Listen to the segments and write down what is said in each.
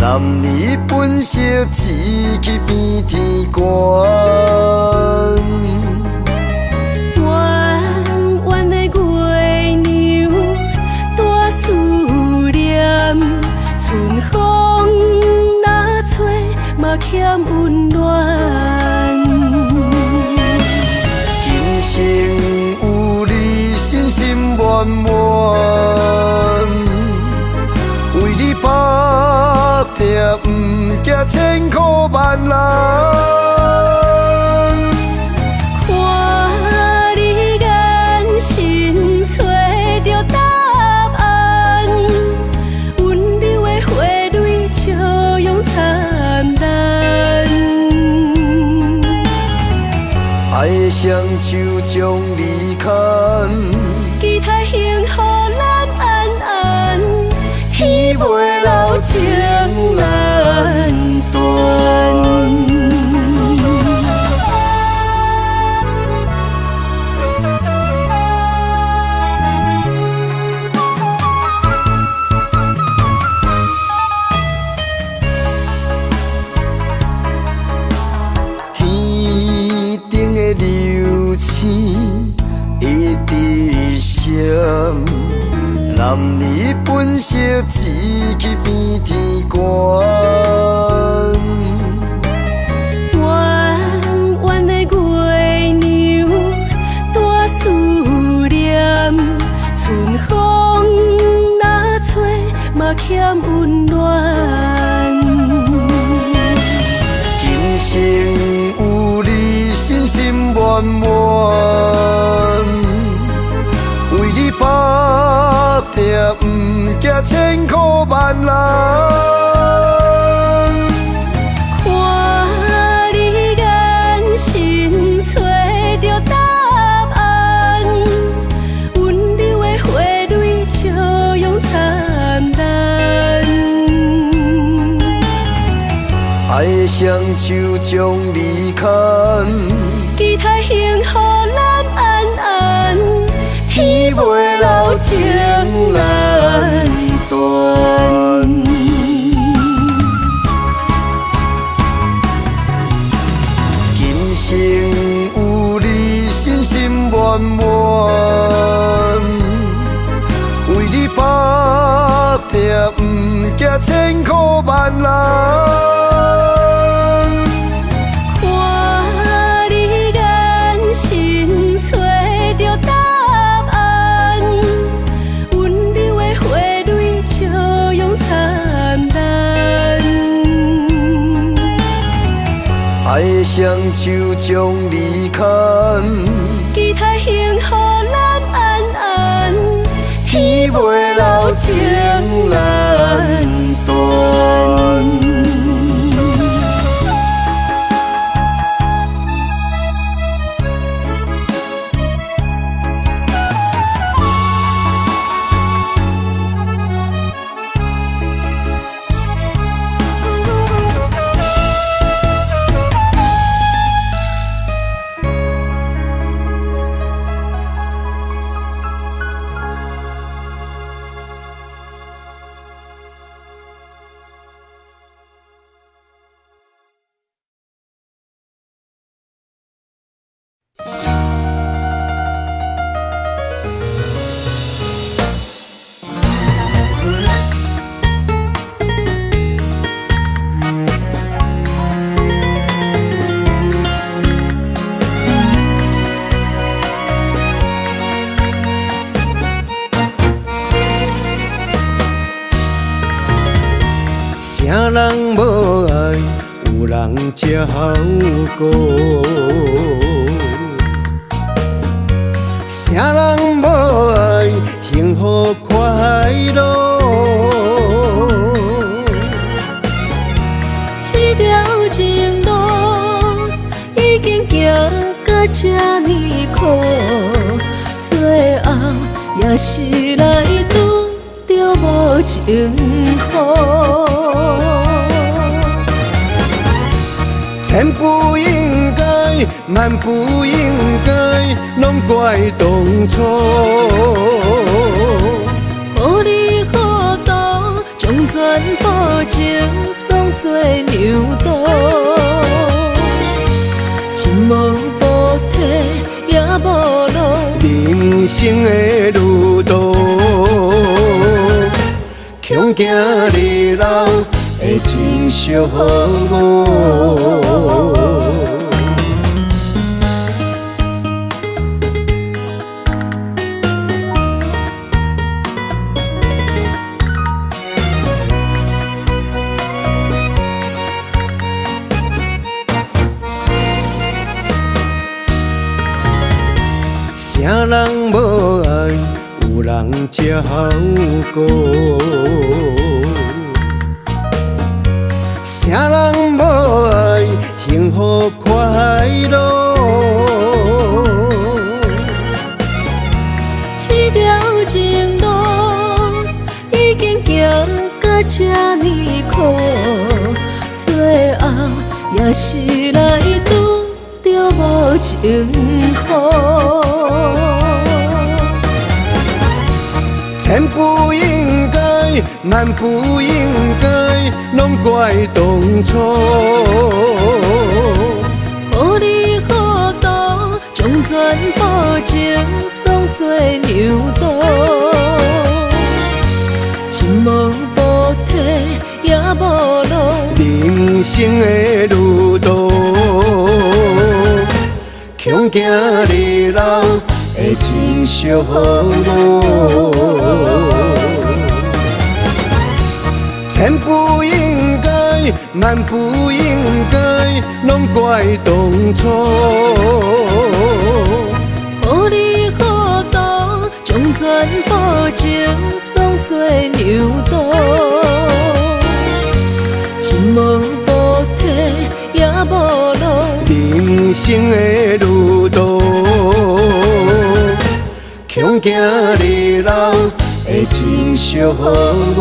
男儿本色志气比天高。弯弯的月娘，大思念，春风若吹，嘛欠温暖。今生有你，心心满满，为你打拼，不惊千苦万难。看你眼神找着答案，温柔的花蕊笑容灿烂。爱的双手将你牵，期待幸福咱安安，天袂留情难断。天顶的流星一直闪，男儿本色志气比天高。弯弯的月娘，大思念，春风若吹，嘛欠温暖。今生有你，心心满满，为你打拼，不惊千苦万难。看你眼神找着答案，温柔的花蕊笑容灿烂。爱的双手将你牵，期待幸福咱安安，天袂留情难断。今生有你，心心满满，为你打拼，不惊千苦万难。看你眼神找着答案，温柔的花蕊笑容灿烂。爱的双手将你牵，期待幸福咱安安，天袂留情难断。啥人无爱，有人才好过；啥人无爱，幸福快乐。这条情路已经行到这呢苦，最后也是来拄着无情雨。千不应该，万不应该，拢怪当初。予你好多，将全部无情当作牛刀，一无补体也无路。人生的路途，强行日老会真寂寞。啥人无爱，有人才好过。啥人无爱，幸福快乐。这条情路已经行到这呢苦，最后也是来拄着无情雨。千不应该，万不应该，拢怪当初。予你好多，将全部情当作牛刀，一无补体也无路。人生的路途，强行日老会真寂寞。千不应该，万不应该，拢怪当初。予你好多，将全部情当作牛刀，一无补体也无路。人生的路途，强行日老会真寂寞。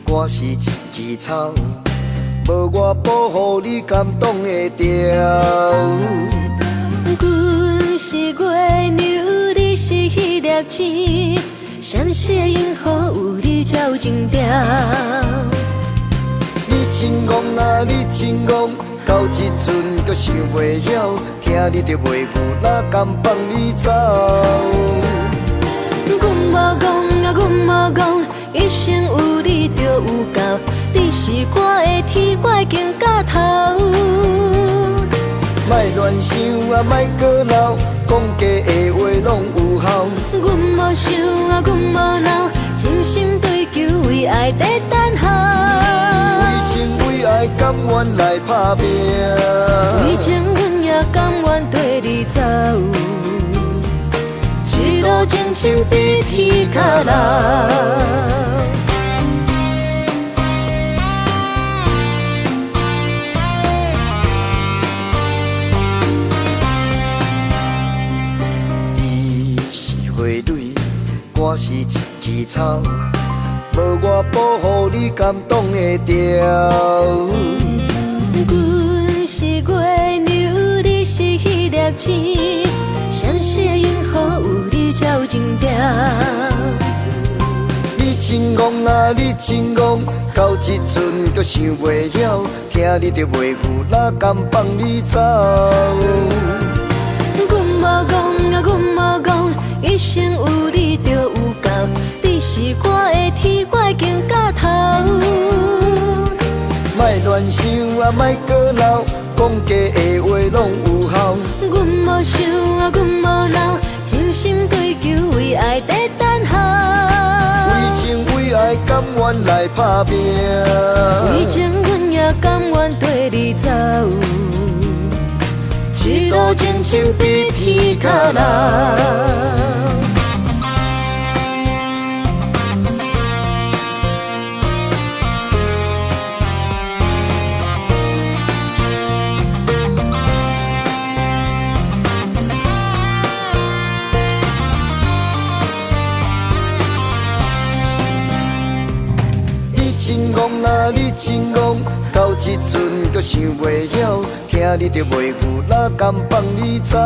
我是一枝草，无我保护你感动会着。阮是月牛，你是迄粒星，闪烁银河有你才有情调。你真戆啊，你真戆，到这阵阁想袂晓，听你着袂赴，哪甘放你走？阮无讲啊，阮无讲。一生有你就有够，你是我的天，我已经到头。莫乱想啊，莫搁闹，讲假的话拢有效。阮无想啊，阮无闹，真心追求为爱在等候。为情为爱，甘愿来打拼。为情阮也甘愿跟你走。一路情深比天较老。我是一枝草，无我保护你感动会着。阮是月牛，你是迄粒星，闪烁银河有你才有情调。你真戆啊，你真戆，到这阵阁想袂晓，听你着袂赴，哪甘放你走？阮无讲啊，阮无讲，一生有你就有够，你是我的天，我已经到头。莫乱想啊，莫搁闹，讲假的话拢有效。阮无想啊，阮无闹，真心追求为爱在等候。为情为爱，甘愿来打拼。为情阮也甘愿跟你走。一路情深比天较老。真戆，若你真戆，到这阵阁想袂晓，听你着袂赴，哪甘放你走？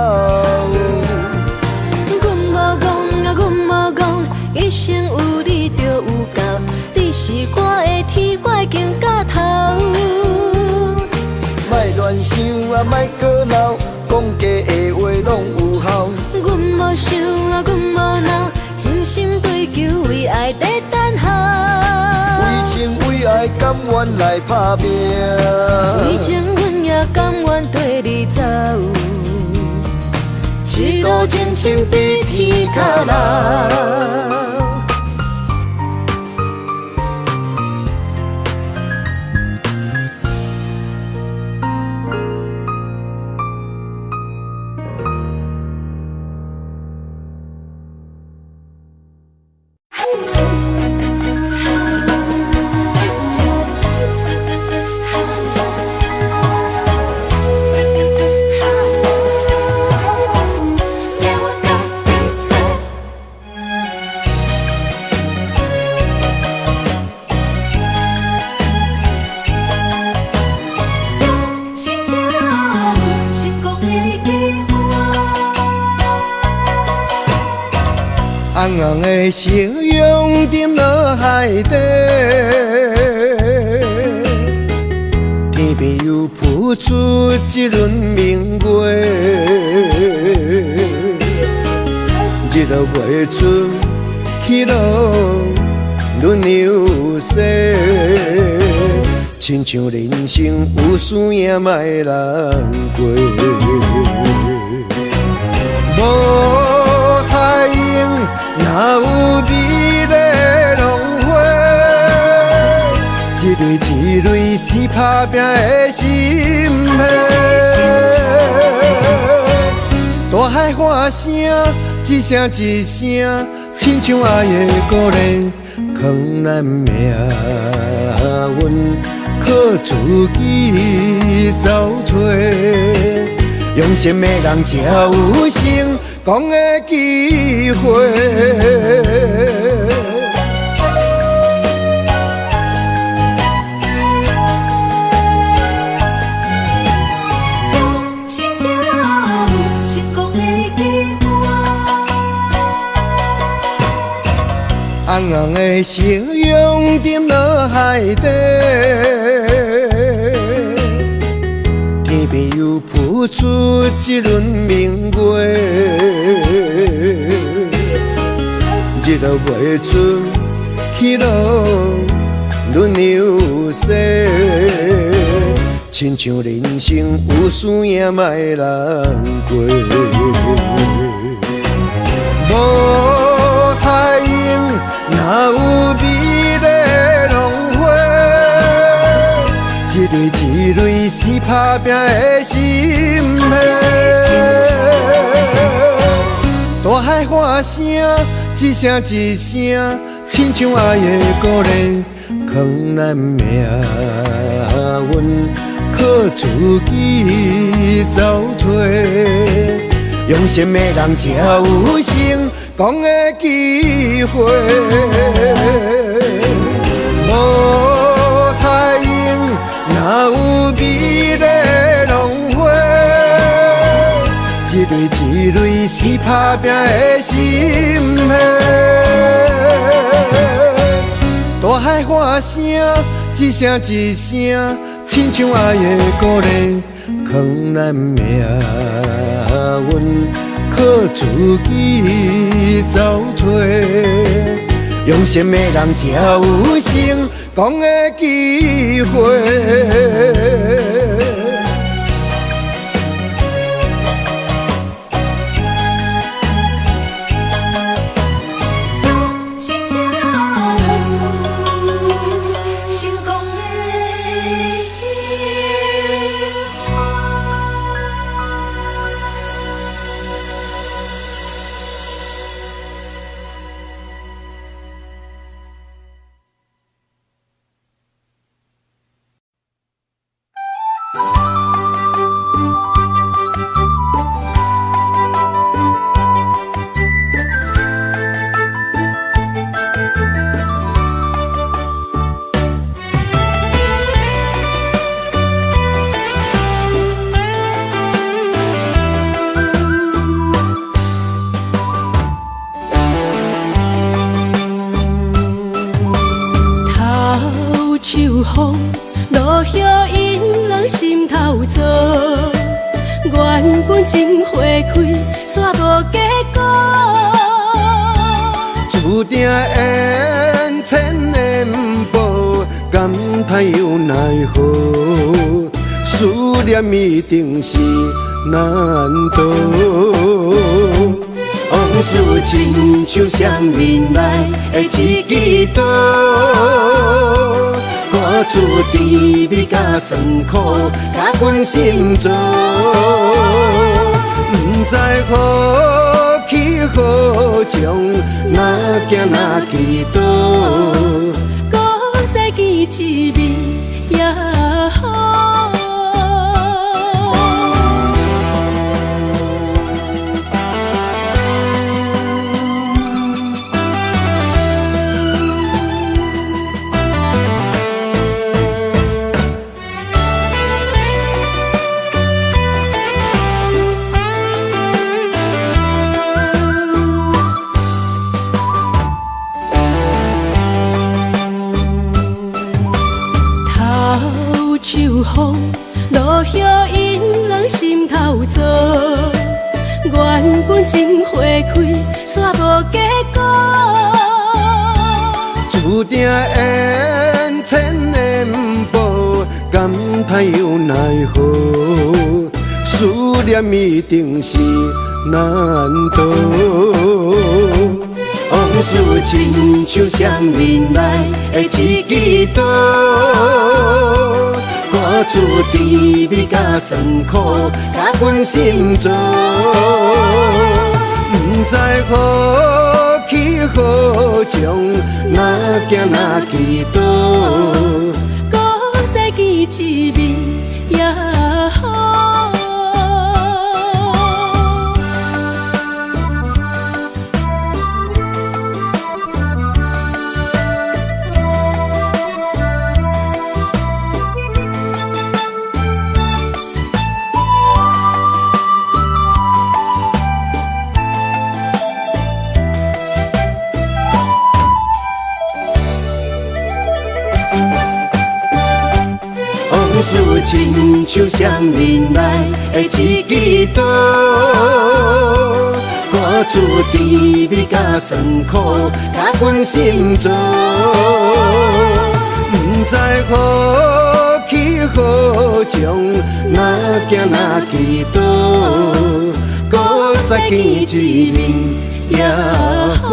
阮无讲啊，阮无讲，一生有你就有够，你是我的天，我已经到头。莫乱想啊，莫搁闹，讲假的话拢有效。阮无想啊，阮无闹，真心追求为爱在等候。为情为爱，甘愿来打拼。为情，阮也甘愿跟你走。一路前程比天较老。红红的夕阳沉落海底，天边又浮出一轮明月，日落月出，起落轮流逝，亲像人生有输赢莫人过。无太阳，哪有美丽浪花？一蕊一蕊是打拼的心血。大海喊声，一声一声，亲像爱的鼓励，藏咱命运靠自己走找。用心的人才有成功的机会。红红的夕阳沉落海底，天边又浮出一轮明月，日落月出，起落轮流逝，亲像人生有输赢莫人过。无太阳，哪有美丽浪花？一蕊一蕊是打拼的心血。大海喊声，一声一声，亲像爱的鼓励，藏咱命运靠自己走找。用心的人才有成功的机会。无太阳，哪有美丽浪花？一蕊一蕊是打拼的心血。大海喊声，一声一声，亲像爱的鼓励，藏咱命运靠自己走找。用心的人才有成功的机会。风，落叶引人心头躁。原本情花开，煞无结果。注定缘千年报，感叹又奈何？思念一定是难渡。往事亲像双面来的一支刀，赶出甜蜜甲酸苦，甲阮心做。不知何去何从，哪行哪去倒，搁再见一面也好。风落叶引人心头躁，原本情花开，煞无结果。注定缘千年报，感叹又奈何？思念一定是难渡。往事亲像双面来的一支刀，赶出甜蜜甲酸苦，甲阮心做。不知何去何从，哪行哪去倒，搁再见一面也好。往事亲像双面来的一支刀，赶出甜蜜甲酸苦，甲阮心做。不知何去何从，哪行哪去倒，搁再见一面也好。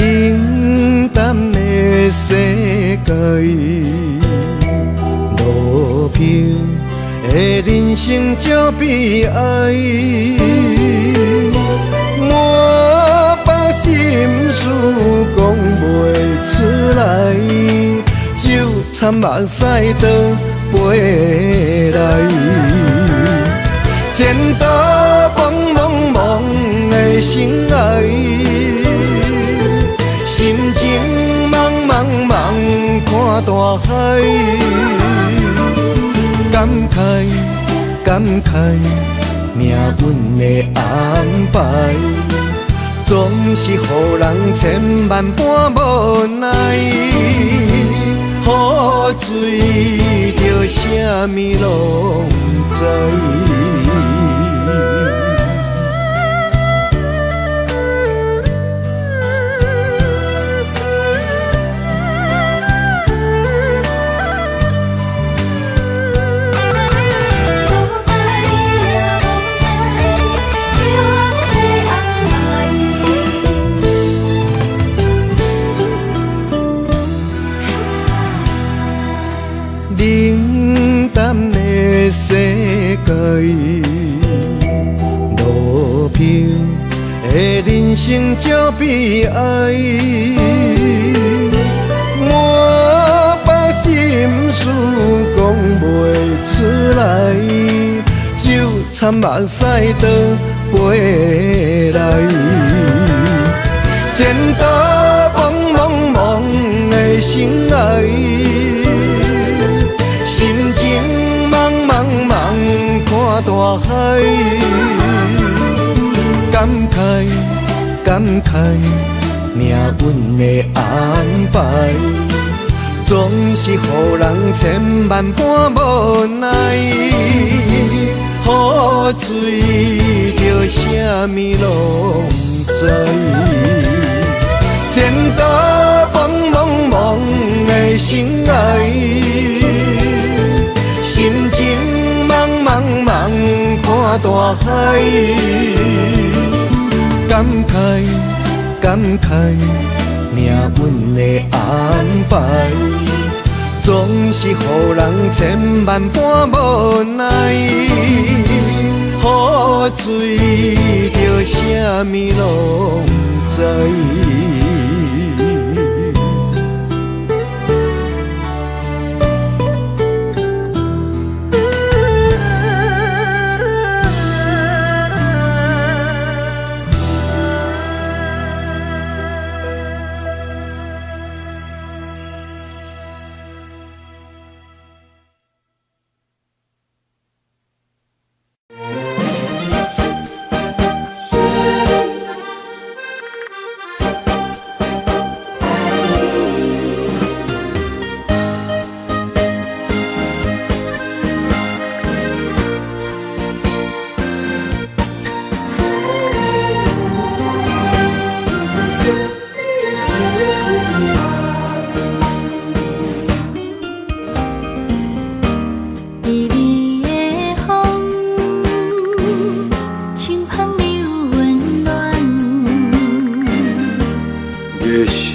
冷淡的世界，路平的人生足悲哀。我把心事讲袂出来，就惨目屎倒飞来。前途茫茫茫的生涯，心情茫茫茫看大海，感慨感慨命运的安排，总是予人千万般无奈。雨水着啥物拢知。路平的人生少悲哀，我把心事讲袂出来，就惨目屎倒飞来，前途茫茫茫的心爱，心情茫茫茫看大海，感慨感慨命运的安排，总是予人千万般无奈。雨水着啥物拢不知，前途茫茫茫的心爱，心情茫茫茫看大海，感慨感慨命运的安排，总是予人千万般无奈。雨水着啥物拢不知。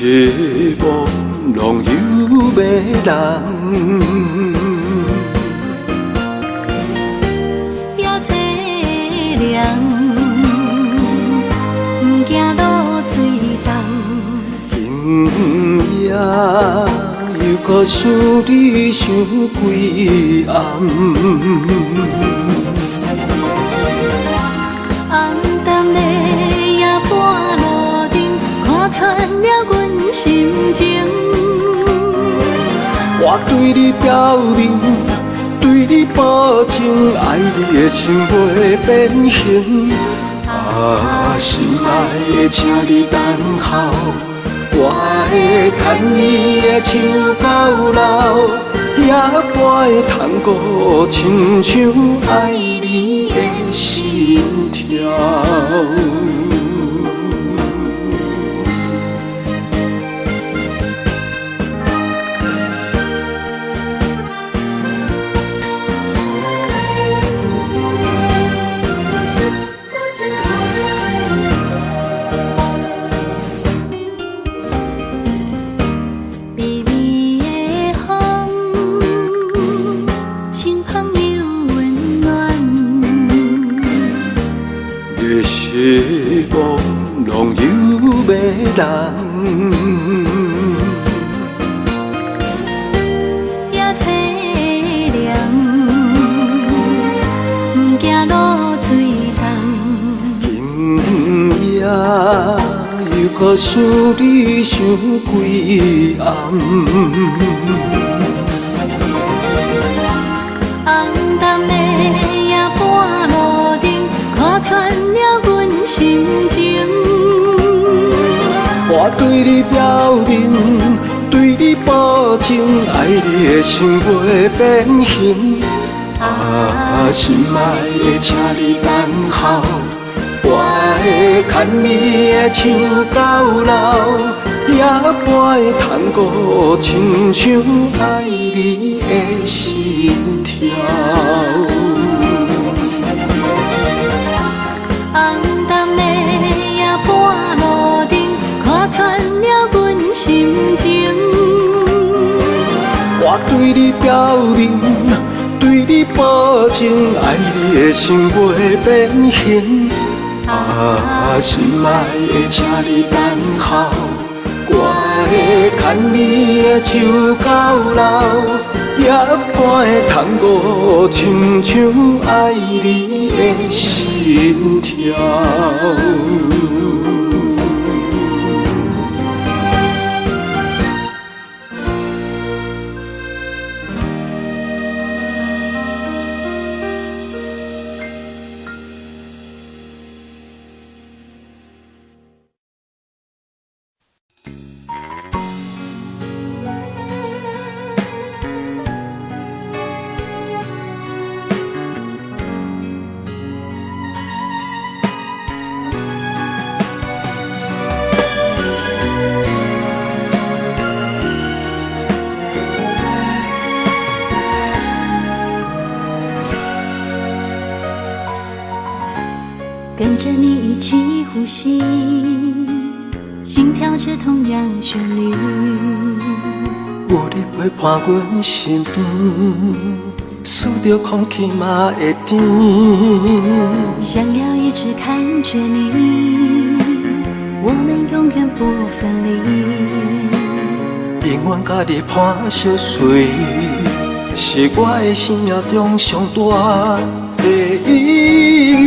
希望拢有要人，也凄凉，不惊落水重。今夜又搁想你想几暗，红淡的夜半路灯，看穿了阮心情。我对你表明，对你保证，爱你的心袂变形。啊，心爱的，请你等候，我会牵你的手到老，也陪探戈，亲像爱你的心跳。希望拢有要人，也凄凉，不惊落水重。今夜又搁想你想几暗，红淡的夜半路灯，看穿了阮心情。我对你表明，对你保证，爱你的心袂变形。啊，心爱的，请你等候，我会牵你的手到老，也陪探戈，亲像爱你的心跳。红淡的夜半路灯，看穿了阮心情。我对你表明，对你你保证，爱你的心袂变形。啊，心爱的，请你等候，我会牵你的手到老，夜半的窗户，亲像爱你的心跳。跟着你一起呼吸，心跳着同样旋律。有你陪伴阮身边，数着空气嘛会甜。想要一直看着你，我们永远不分离。永远甲你伴相随，是我的生命中上大的意义。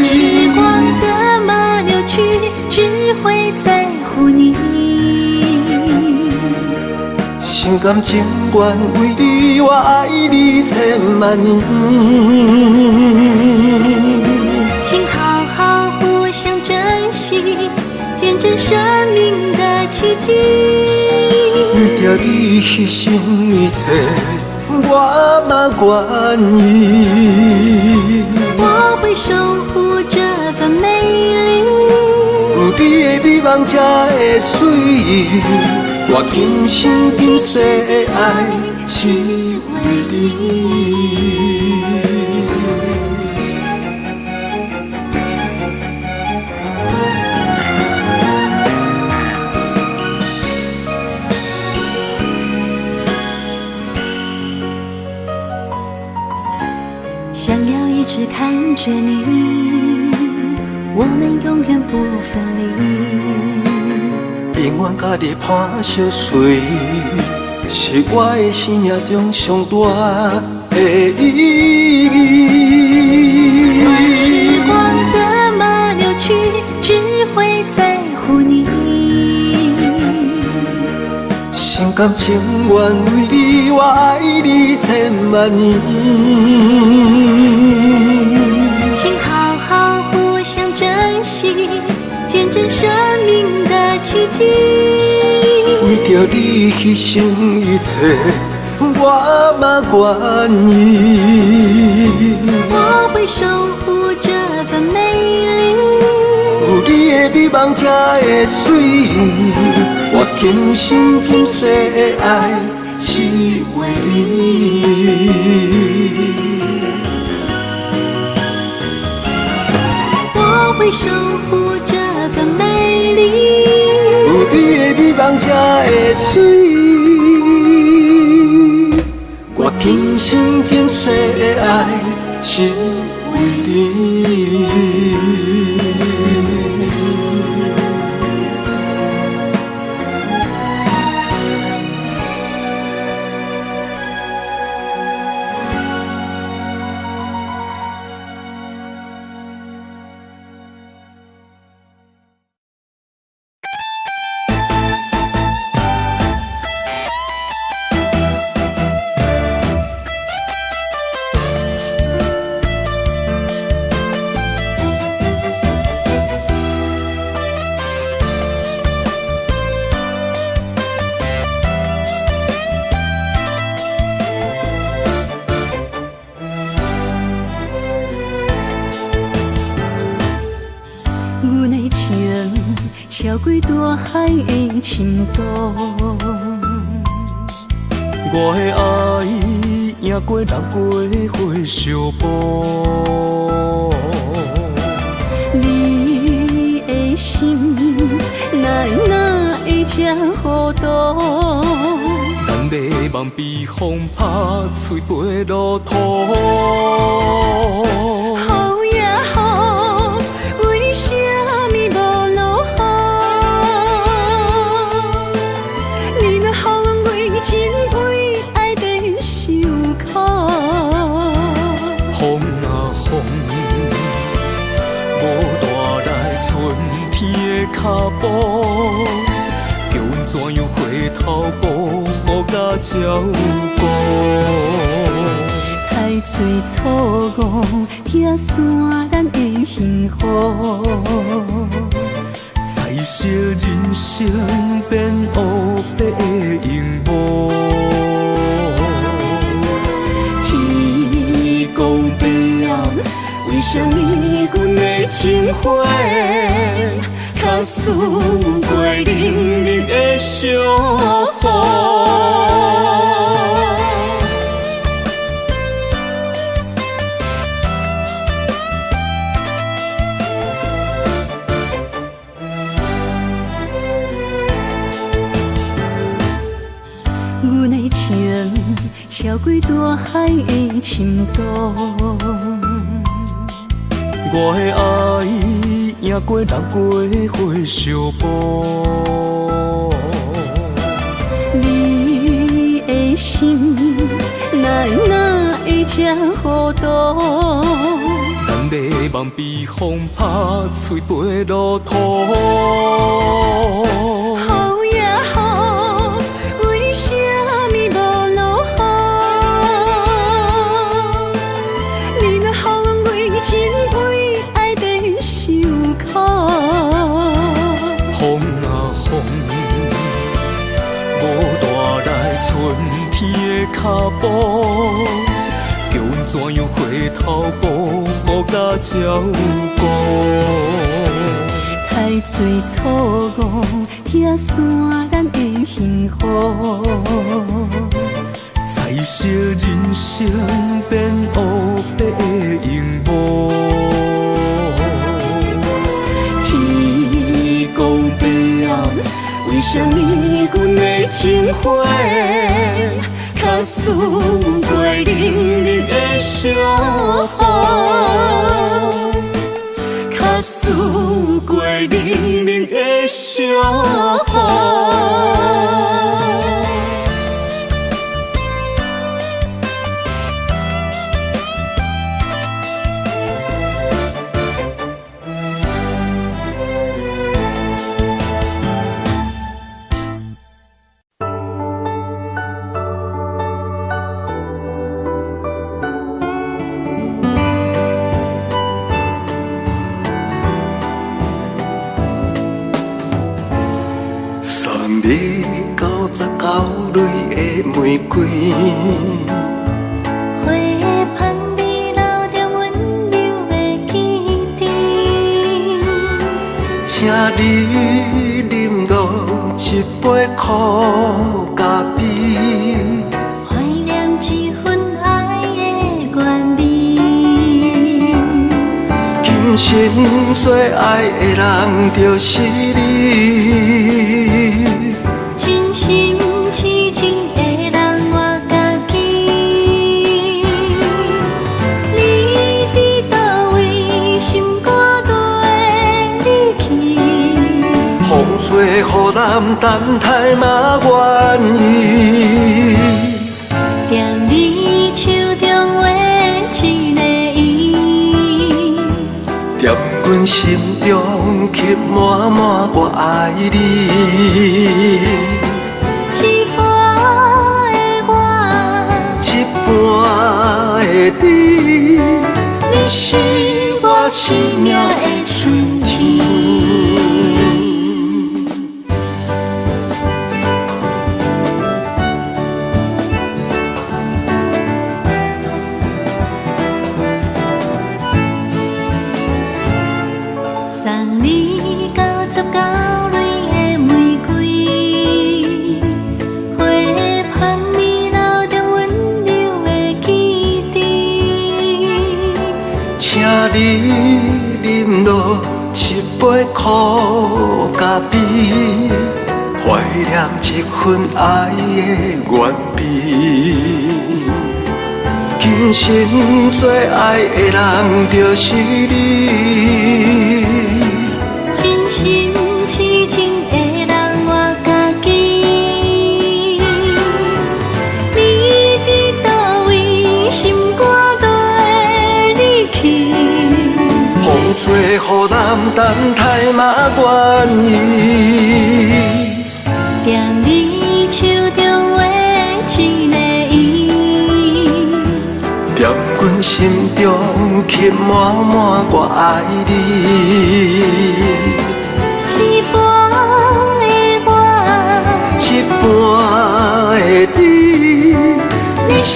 时光怎么流去，只会在乎你。心甘情愿为你，我爱你千万年。请好好互相珍惜，见证生命的奇迹。为着你牺牲一切，我嘛愿意。我会守护这份美丽，有你的美梦才会水，我今生今世的爱只为你。想要一直看着你，我们永远不分离。永远甲你伴相随，是我的生命中上大的意义。不管时光怎么流去，只会在乎你。心甘情愿为你，我爱你千万年。请好好互相珍惜，见证生命的奇迹。为着你牺牲一切，我嘛愿意。我会守护这份美丽，有你的美梦才会水，我今生今世的爱只为你。我会守护这份美丽，有你的美梦才会水，我今生今世的爱只为你。超过大海的深度，我的爱赢过六月火烧波，你的心哪会这糊涂？咱袂望被风拍碎飞落土。雨也雨，为什么无落雨？你若予阮为情为爱在受苦。风啊风，无带来春天的脚步，叫阮怎样回头步，雨甲照顾。太多错误，拆散咱的幸福。彩色人生变黑白的荧幕，天公伯暗，为什么阮的情花较输过冷冷的小雨？阮的情超过大海的深度，我的爱赢过六月火烧波。你的心哪会这糊涂？咱袂望被风拍碎飞落土。雨也雨，为什么无落雨？你若予阮为情为爱在受苦。风啊风，无带来春天的脚步，叫阮怎样回头步，雨甲照顾。太多错误，拆散咱的幸福。彩色人生变黑白的荧幕，天公伯暗，为什么阮的情花较输过冷冷的小雨？较输过冷冷的小雨。送你99蕊的玫瑰，花香味留着温柔的记忆。请你饮落一杯苦咖啡，怀念一份爱的原味。今生最爱的人就是你。真心痴情的人我家己，你伫倒位，心肝就会离去。风吹雨淋，等待嘛愿意。踮你手中画一个圆，踮阮心中刻满满我爱你。一半的我，一半的你，你是我生命的春天。送你99蕊的玫瑰，花香味留着温柔的记忆。请你饮落一杯苦咖啡，怀念这份爱的原味。今生最爱的人就是你，真心痴情的人我家己。你伫倒位，心肝都会离去。风吹雨淋，等待嘛愿意。踮你手中画一个圆，踮阮心中刻满满我爱你。一半的我，一半的你，你是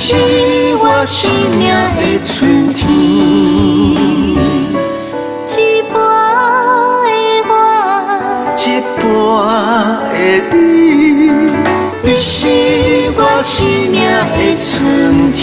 我生命的春天。一半的我，一半的你，你是我生命的春天。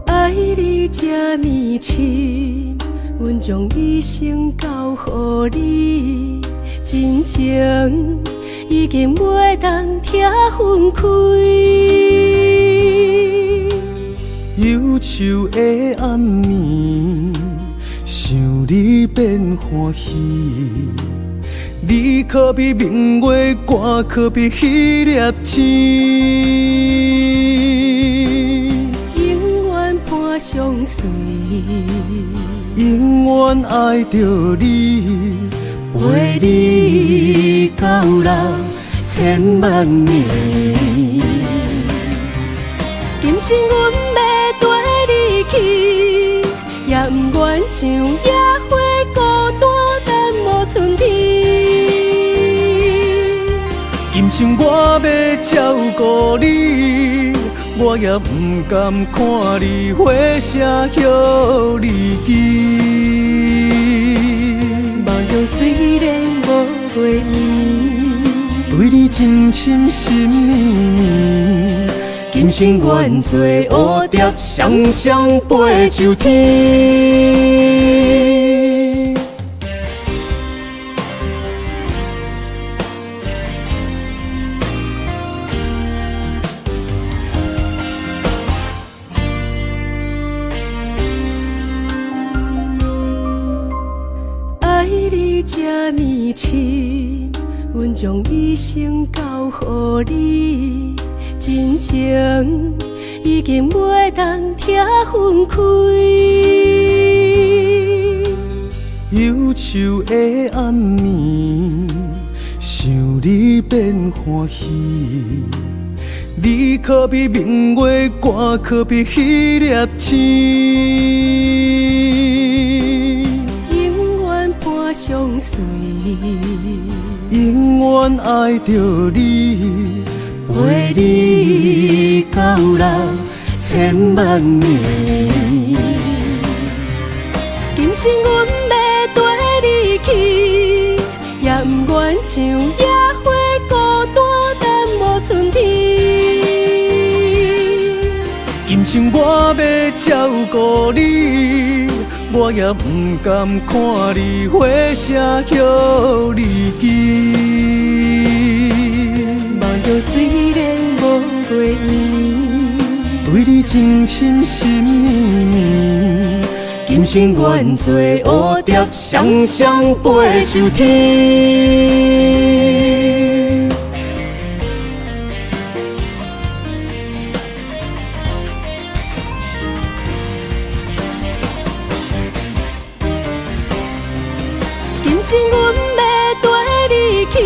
爱你这呢深，阮将一生交予你，真情已经袂当拆分开。忧愁的暗暝，想你变欢喜。你可比明月光，可比迄粒星。永远伴相随，永远爱着你，陪你到老千万年。今生阮要跟你去，也不愿像野花孤单等无春天。今生我要照顾你，我也不甘看你火声许离奇。梦中虽然无回忆，对你真心心绵绵，今生愿做蝴蝶，双双飞上天。爱你这呢深，阮将一生交予你，真情已经袂当拆分开。忧愁的暗暝，想你变欢喜。你可比明月光，可比迄粒星。永远伴相随，永远爱着你，陪你到老千万年。今生阮要跟你去，也不愿像野花孤单等无春天。今生我要照顾你，我也不甘看你火声许离奇。梦中虽然无回忆，对你真心心绵绵，今生愿做蝴蝶，双双飞上天。今生阮要跟你去，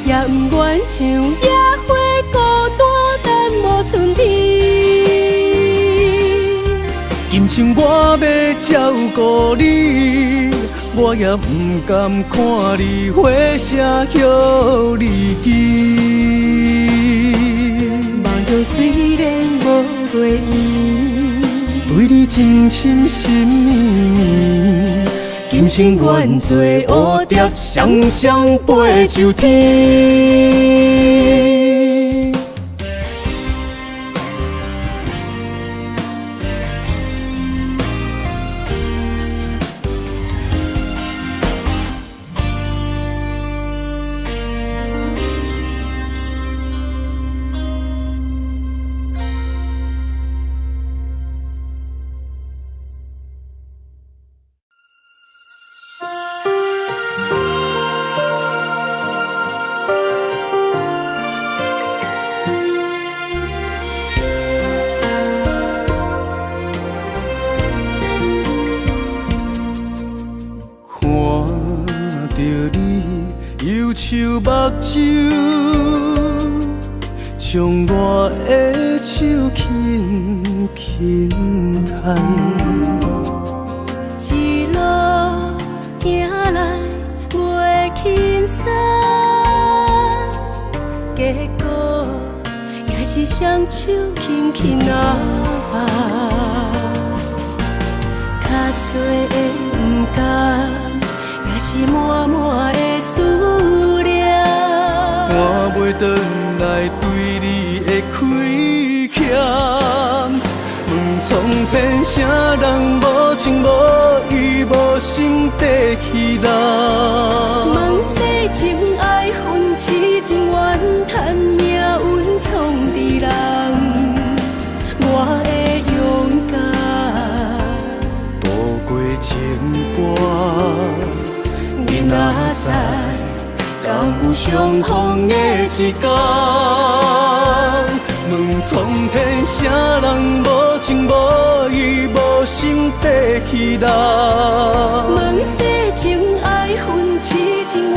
也不愿像野花孤单等无春天。今生我要照顾你，我也不甘看你火声许离奇。梦中虽然无回忆，对你真心心绵绵，今生愿做蝴蝶，双双飞上天。目睭将我的手轻轻牵，一路行来袂轻松，结果也是双手轻轻握，较多的不甘，也是满满的思念。我袂转来对你的亏欠，问苍天啥人无情无义无心地去人？问世情爱分痴情怨叹命运创治人，我会勇敢渡过情关，你哪知？敢有相逢的一天？问苍天啥人无情无义无心地去人？问世情爱分痴情怨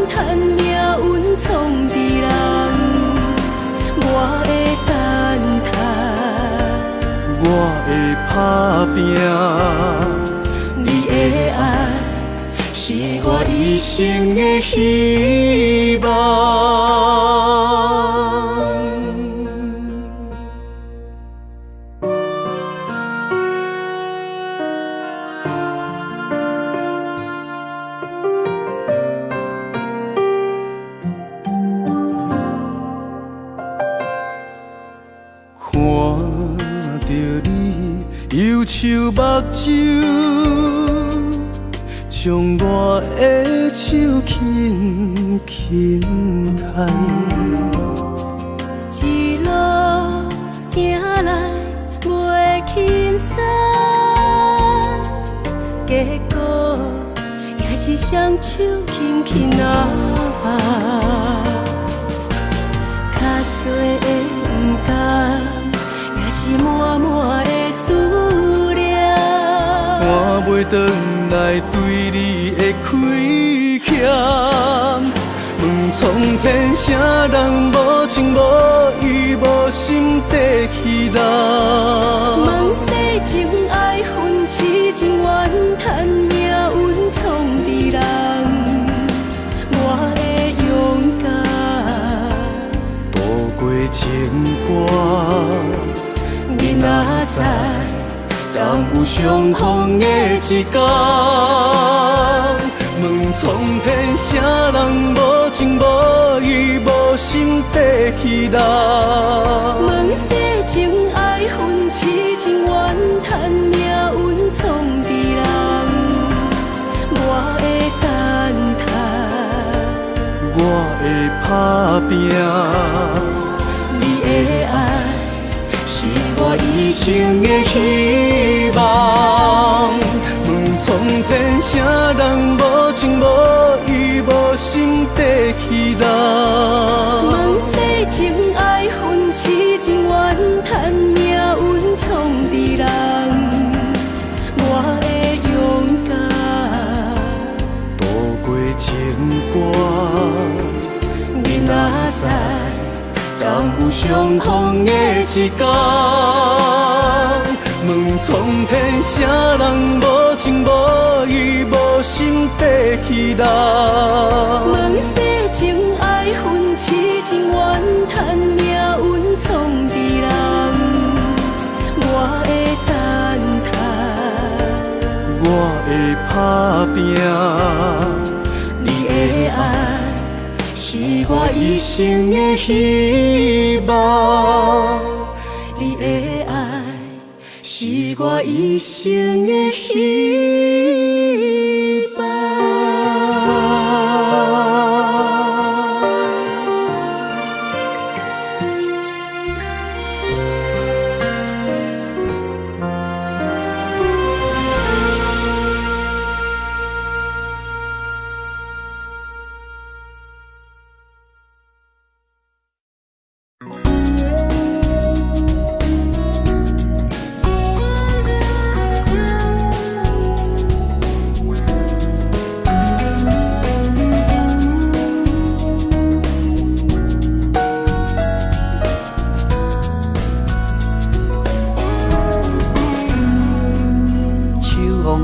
叹命运创治人，我会等待，我会打拼，你的爱是我一生的希望。看着你忧愁目睭，将我的手轻轻牵，一路行来袂轻松，结果也是双手轻轻握，较多的不甘，也是满满的思念。我袂转来对你的亏欠，问苍天啥人无情无义无心地去人？问世情爱分痴情怨叹命运创治人，我会勇敢渡过情关，你哪知？敢有相逢的一天？问苍天啥人无情无义无心地去人？问世情爱分痴情怨叹命运创治人，我会等待，我会打拼，你的爱是我一生的希望。问苍天啥人无情无义无心地去人？问世情爱分痴情怨叹命运创治人，我会勇敢渡过情关，你哪知？敢有相逢的一天？问苍天啥人无情无义无心地去人？问世情爱分痴情怨叹命运创治人，打拼。你的爱是我一生的希望，你的爱是我一生的希望。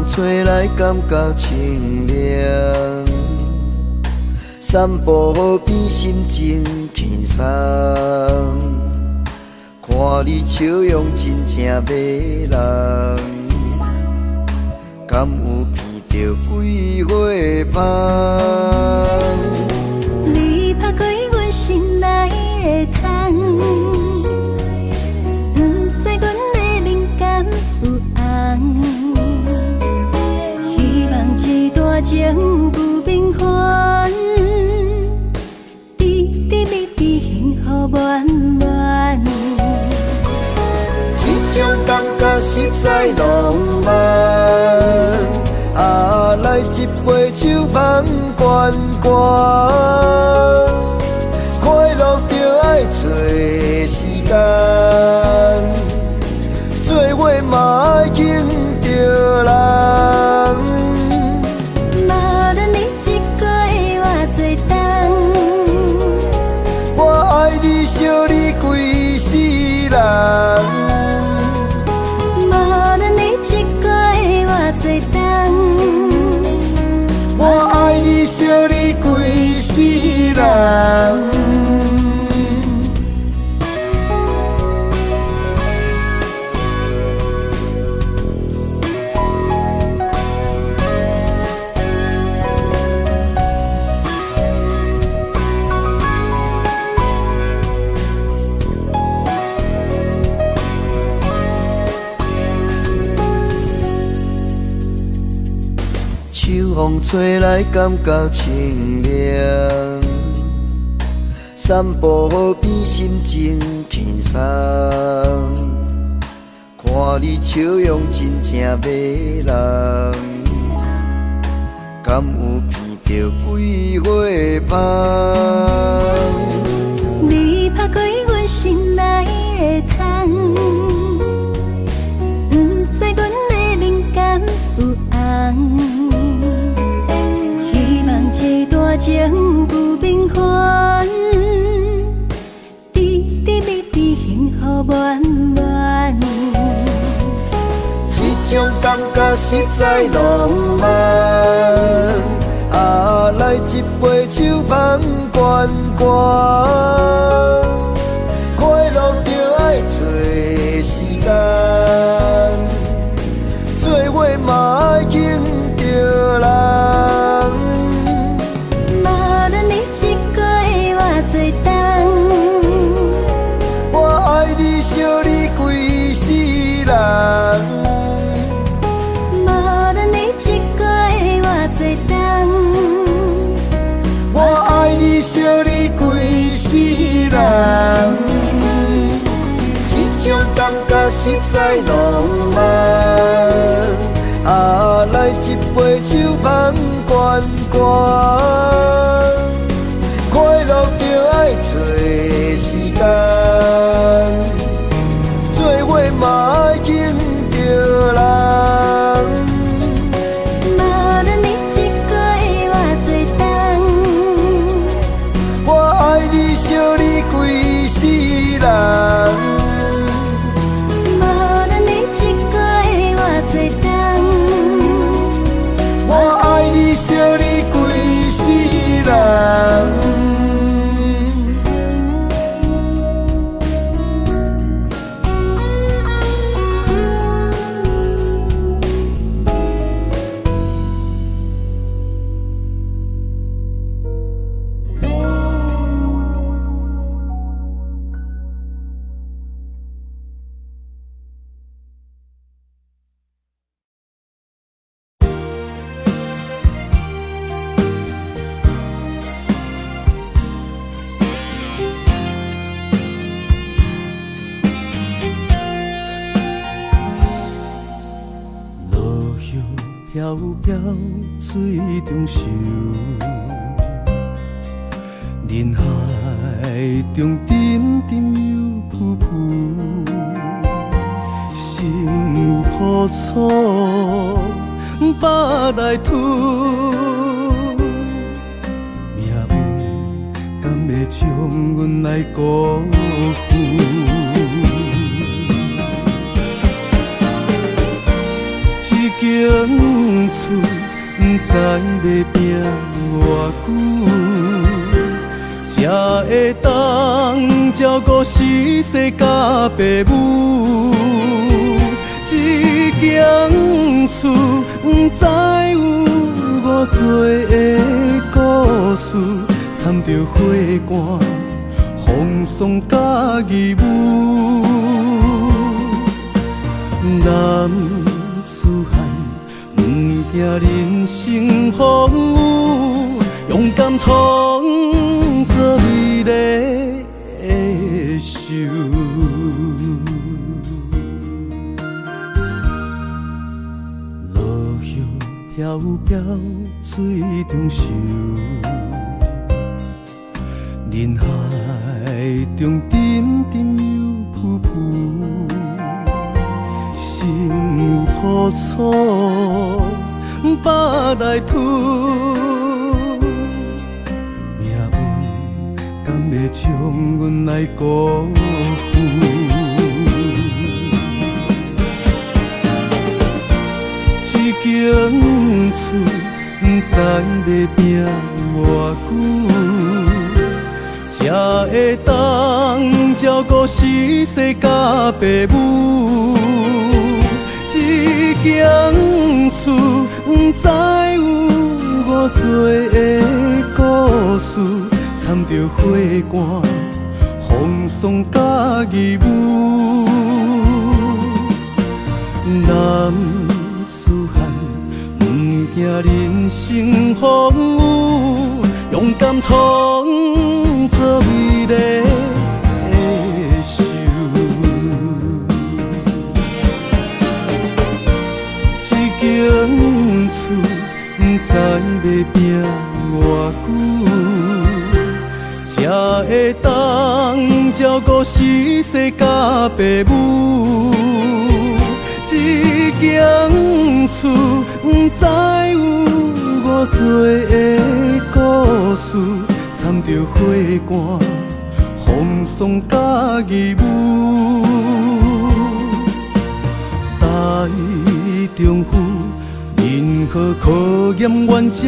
吹来感觉清凉，散步比心情轻松。看你笑容真正迷人，敢有闻到桂花香？你拍开阮心内的窗，不知阮的灵感有红。一段情不平凡，甜甜蜜蜜幸福满满。这种感觉实在浪漫，来一杯酒香悬悬，快乐就爱找时间，做伙嘛爱紧着人。想你规世人，无论你一个的偌多冬，我爱你想你规世人。风吹来感觉清凉，散步比心情轻松。看你笑容真正迷人，敢有闻到桂花香？你拍开阮心内的窗，不知阮的灵感有红。一段情不平凡，甜甜蜜蜜幸福满满。这种感觉实在浪漫，来一杯酒香悬悬，快乐就爱找时间，做伙嘛爱紧着人。想你规世人，无论你一个的偌多冬，我爱你想你规世人。这种感觉实在浪漫，来一杯酒香悬悬，快乐就爱找时间。做伙嘛爱紧着人，无论你一个的偌多冬，我爱你想你规世人。无论你一个的偌多冬，我爱你想你规世飘，水中游。人海中点点又浮浮，心有苦楚，腹内吐。命运敢会将阮来辜负？一间厝，不知要拼偌久。才会当照顾死世甲爸母，一间厝不知有偌多的故事，掺着花汗、风霜甲义务。男子汉不惊人生风雨，勇敢闯。做美丽的秀，落叶飘飘，水中游。人海中点点又浮浮，心有苦楚，腹内吐。敢会将阮来辜负？一间厝，不知要拼偌久，才会当照顾死世甲爸母。一间厝，不知有偌多的故事。掺着花汗、风霜甲义务，男子汉不惊人生风雨，勇敢闯做美丽的秀。一间厝，不知要拼偌久。才会当照顾死世甲爸母，一间厝不知有偌多的故事，掺着花汗、风霜甲义务。大丈夫，任何考验愿接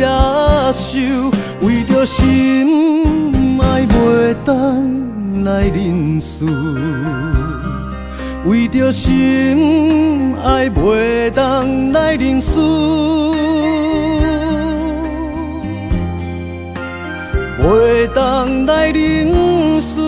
受，为着心。爱袂当来忍受，为着心爱袂当来忍受，袂当来忍受。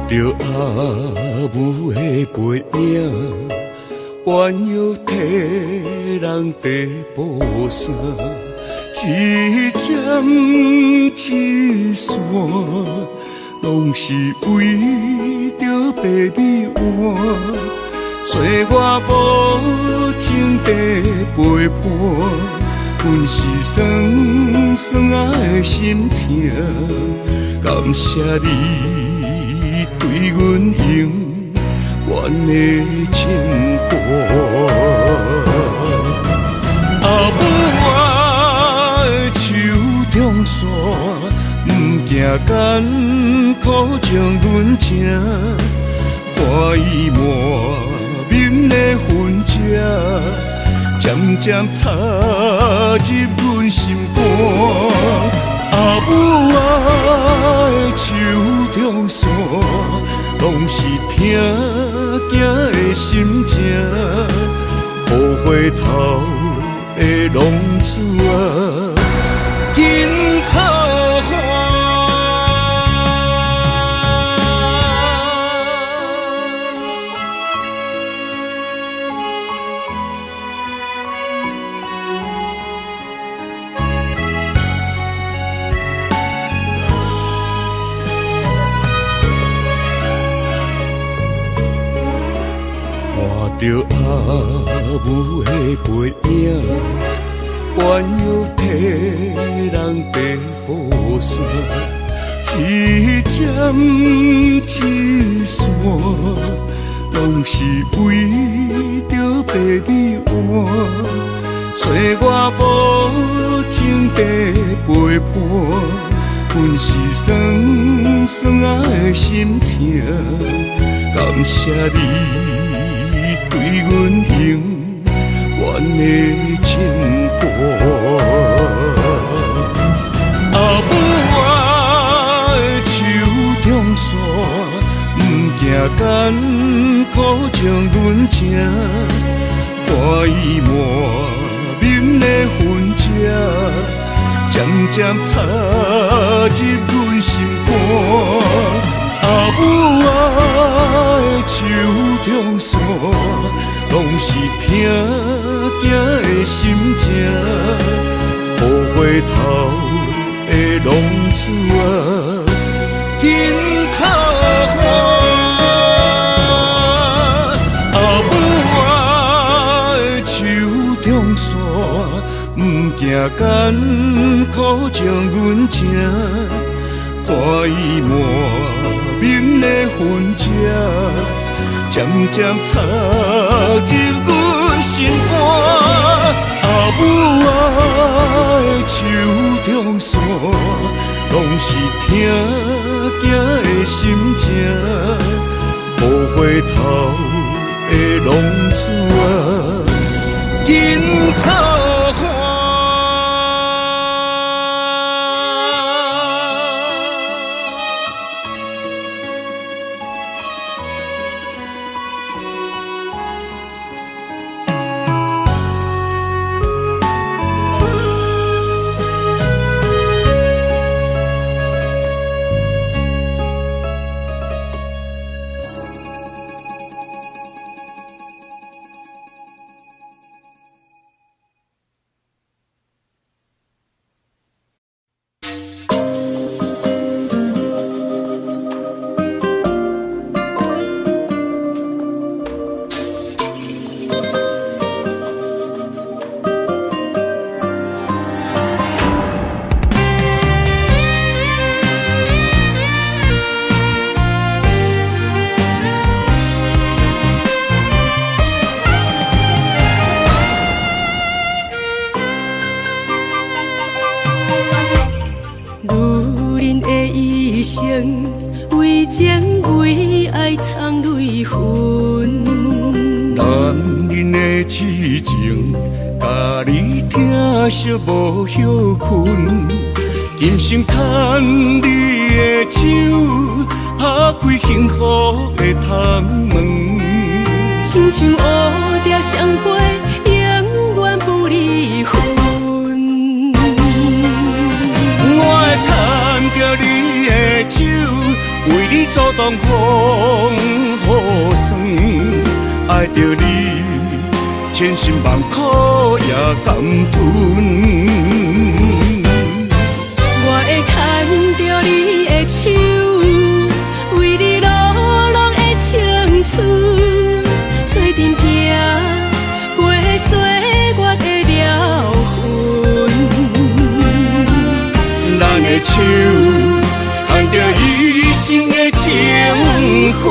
着阿母的背影，弯腰替人地补衫，一针一线，拢是为着爸米碗。岁月无情地陪伴，阮是酸酸的心痛，感谢你。对阮永远的牵挂，阿母我的手中线，不惊艰苦将阮请，看伊满面的痕迹，渐渐插入阮心肝。阿母啊的手中线，拢是疼囝的心情。雨回头的浪子啊，紧靠岸。看着阿母的背影，弯腰替人白布衫，一针一线，拢是为着白米碗。找我无情地陪伴，阮是酸酸的心痛，感谢你。对阮永远的牵挂，阿母啊的手中线，不惊艰苦将阮情，看伊满面的痕迹，渐渐插入阮心肝。阿母啊的手中线，拢是疼囝的心情。雨回头的浪子啊，紧靠岸。阿母啊的手中线，不惊艰苦将阮情，看伊满面的痕迹，渐渐插入阮心肝。阿母啊的手中线，拢是疼囝的心情。雨回头的浪子啊，紧靠岸。为情为爱藏泪痕，男人的痴情，甲你疼惜无歇困。今生牵你的手，打开幸福的窗门。亲像乌蝶相陪，永远不离分。我会牵着你的手，为你阻挡风雨霜，爱着你，千辛万苦也甘吞。我会牵着你的手，为你落落的青春，做阵行过岁月的疗痕。咱的手牵着一生的情分。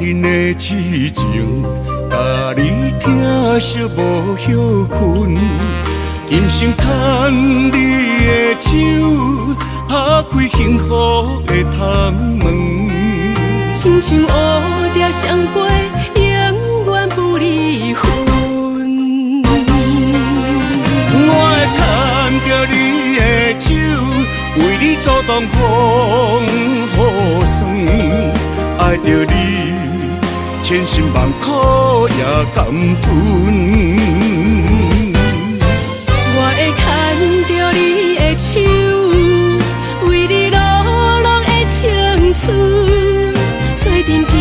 人的痴情，甲你疼惜无休困。今生牵你的手，打开幸福的窗门。亲像乌蝶相陪，永远不离分。我会牵着你的手，为你阻挡风雨霜。爱着你，千辛万苦也甘吞。我会牵着你的手，为你落落的青春，做阵行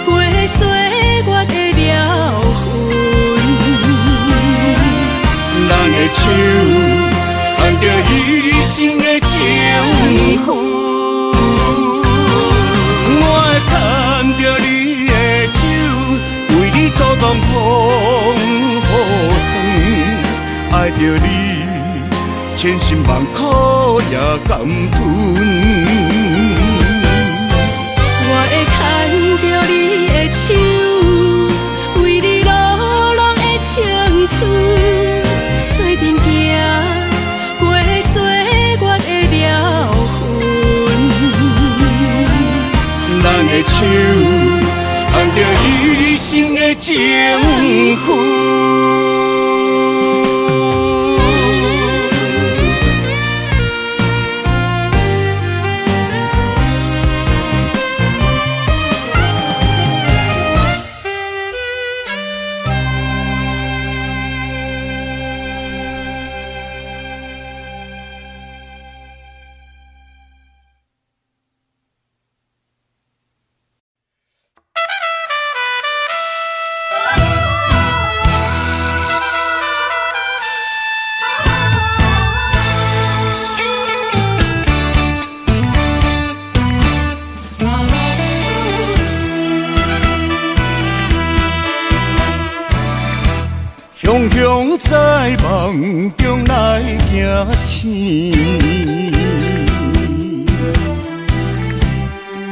过岁月的疗痕。咱的手牵着一生的情分，我会牵着你的手，为你阻挡风雨霜。爱着你，千辛万苦也甘吞。我会牵着你的手，为你落落的青春，做阵行过岁月的疗痕。咱的手牵着一生的情分。雄雄在梦中来行醒，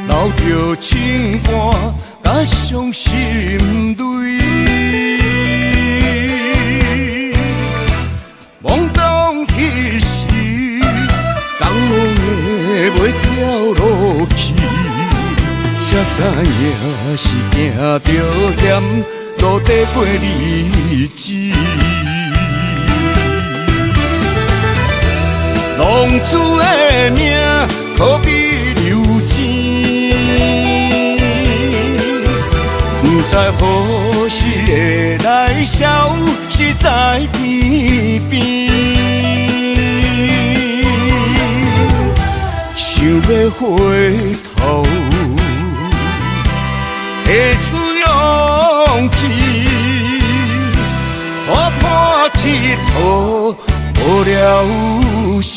留着情歌甲伤心泪。懵懂彼时，江的袂跳落去，才知影是行着险。路底过日子，浪子的命可比流钱，不知何时会来消失在天边。想要回头，提出勇气，花破铁头无了时。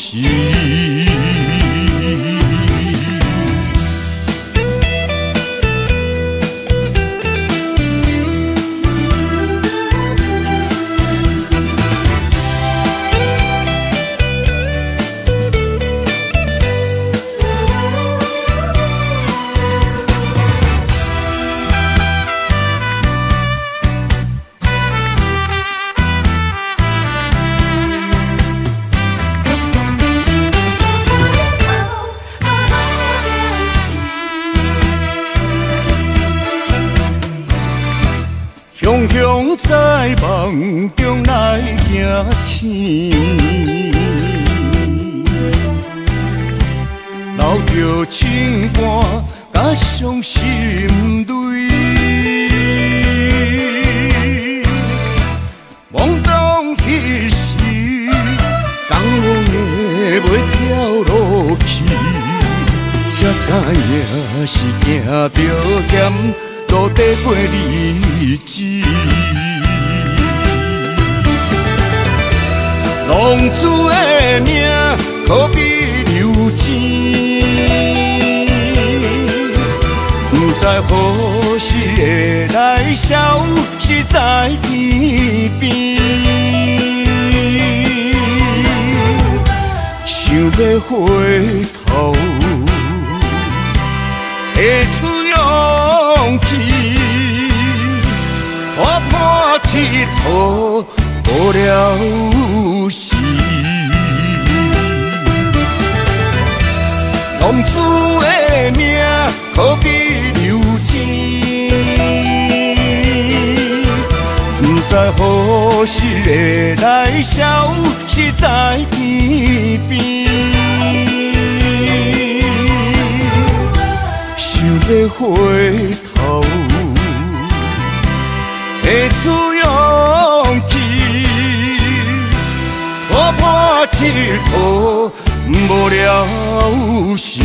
雄雄在梦中来行醒，留着情歌甲伤心泪。懵懂彼时，江的袂跳落去，才知影是行着险。路底过日子，浪子的命可比流钱，不知何时会来消失在天边。想要回头，提出勇佗无了时。浪子的命，可比流钱，不知何时会来消失在天边。想要回头，会出勇气，破破铁佗无了时。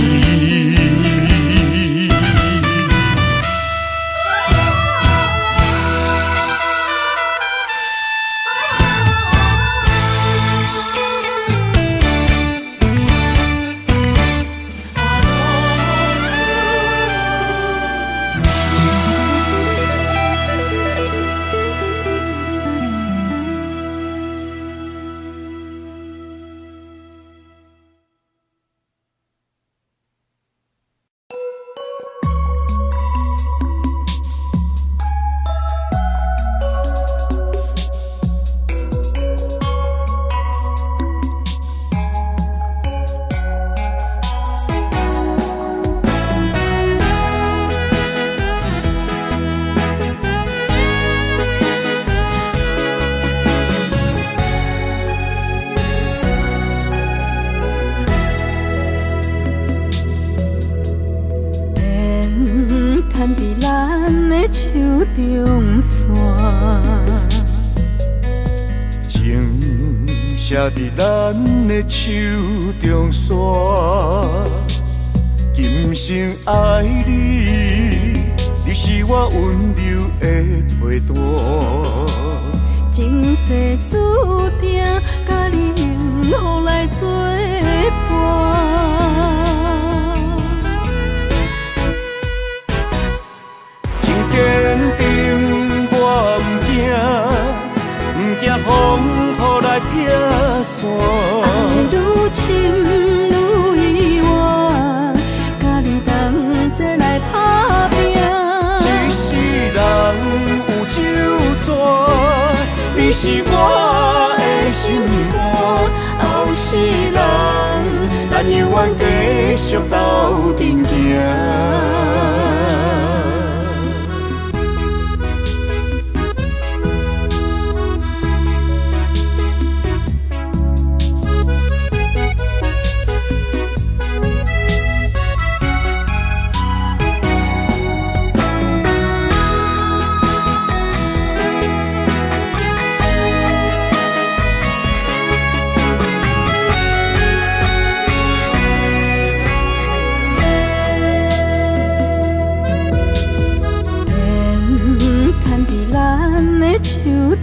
写伫咱的手中线，今生爱你，你是我温柔的陪伴。前世注定，甲你幸福来作伴。真坚定，我不惊，不惊风雨来撇。爱愈深愈意外，甲你同齐来打拼。一世人有酒醉，你是我的心肝。后世人，咱永远继续斗阵行。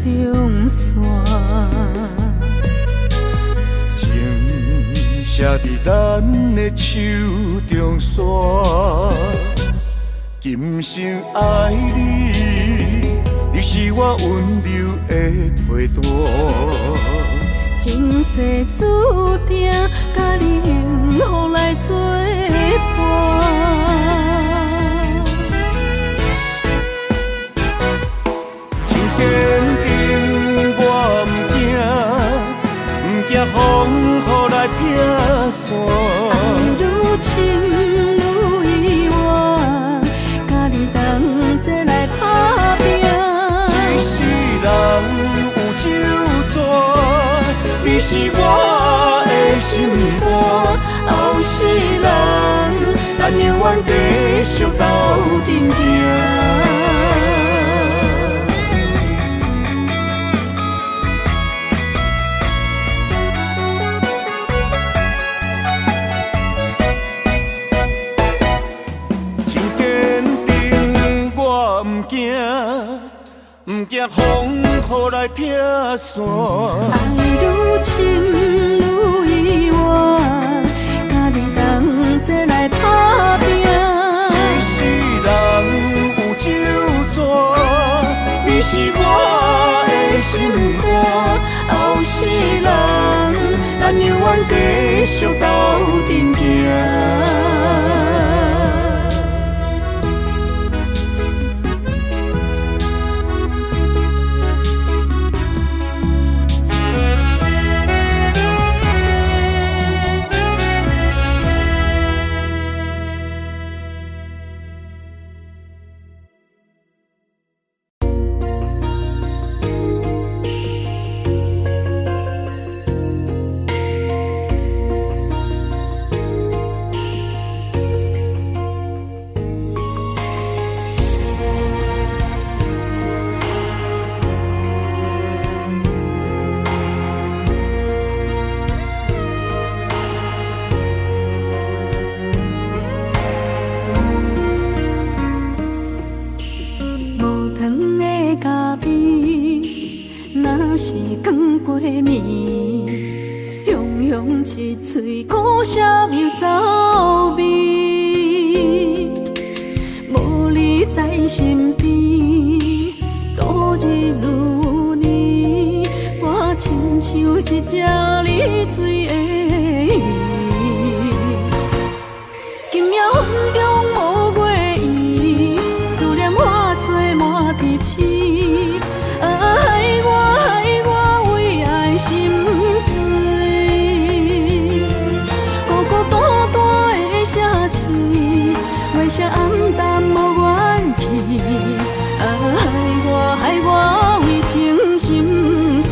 中线，情写伫咱的手中线，今生爱你，你是我温柔的陪伴。前世注定，甲你幸福来作伴。坚定，我不惊风雨来撇线。爱愈深愈意外，甲你同齐来打拼。一世人有酒醉，你是我的心肝。后世人，咱永远继续斗阵行。不惊风雨来撇线，爱愈深愈意外，甲你同齐来打拼。一世人有酒醉，你是我的心肝。后世人，咱永远继续斗阵行。咖啡，若是光过暝，雄雄一嘴苦涩又走味。无你在身边，度日如年，我亲像一只离水的鱼。今夜风中无月圆，思念化作满地星。害我为爱心醉，孤孤单单的写字，月色暗淡无元气。害我为情心碎。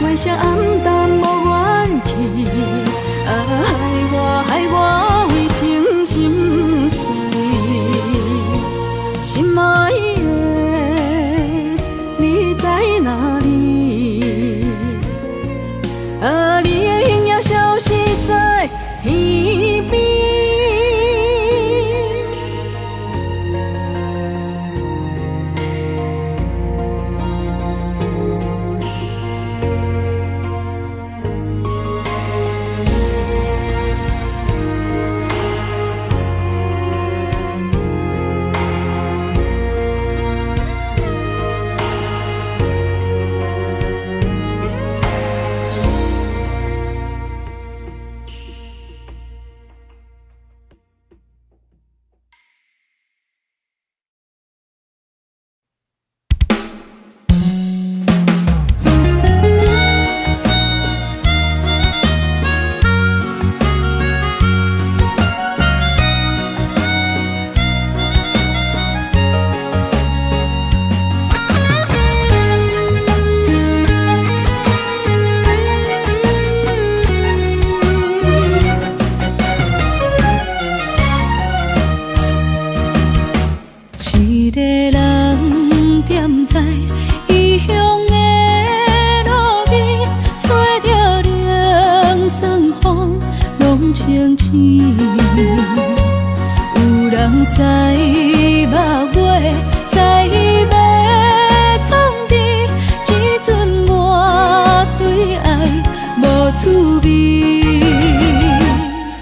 月色暗淡无元气，害我为情心碎，心爱的你在哪里？你的形影消失在耳边。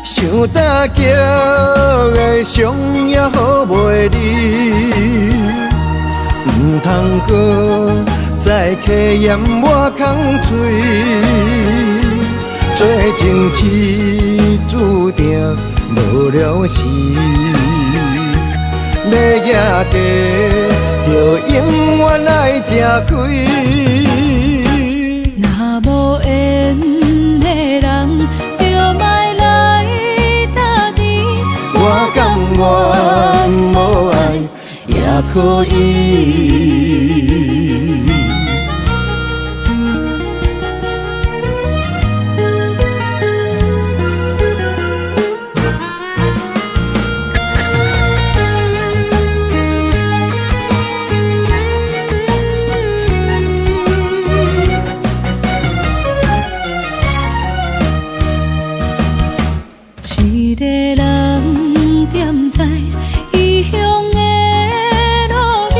想搭桥的伤也好袂离，唔通搁再客嫌我空嘴，做情痴注定无了时，要野家就永远爱吃亏。若无缘的人，就莫来搭你。我甘愿无爱也可以。个人踮在异乡的路边，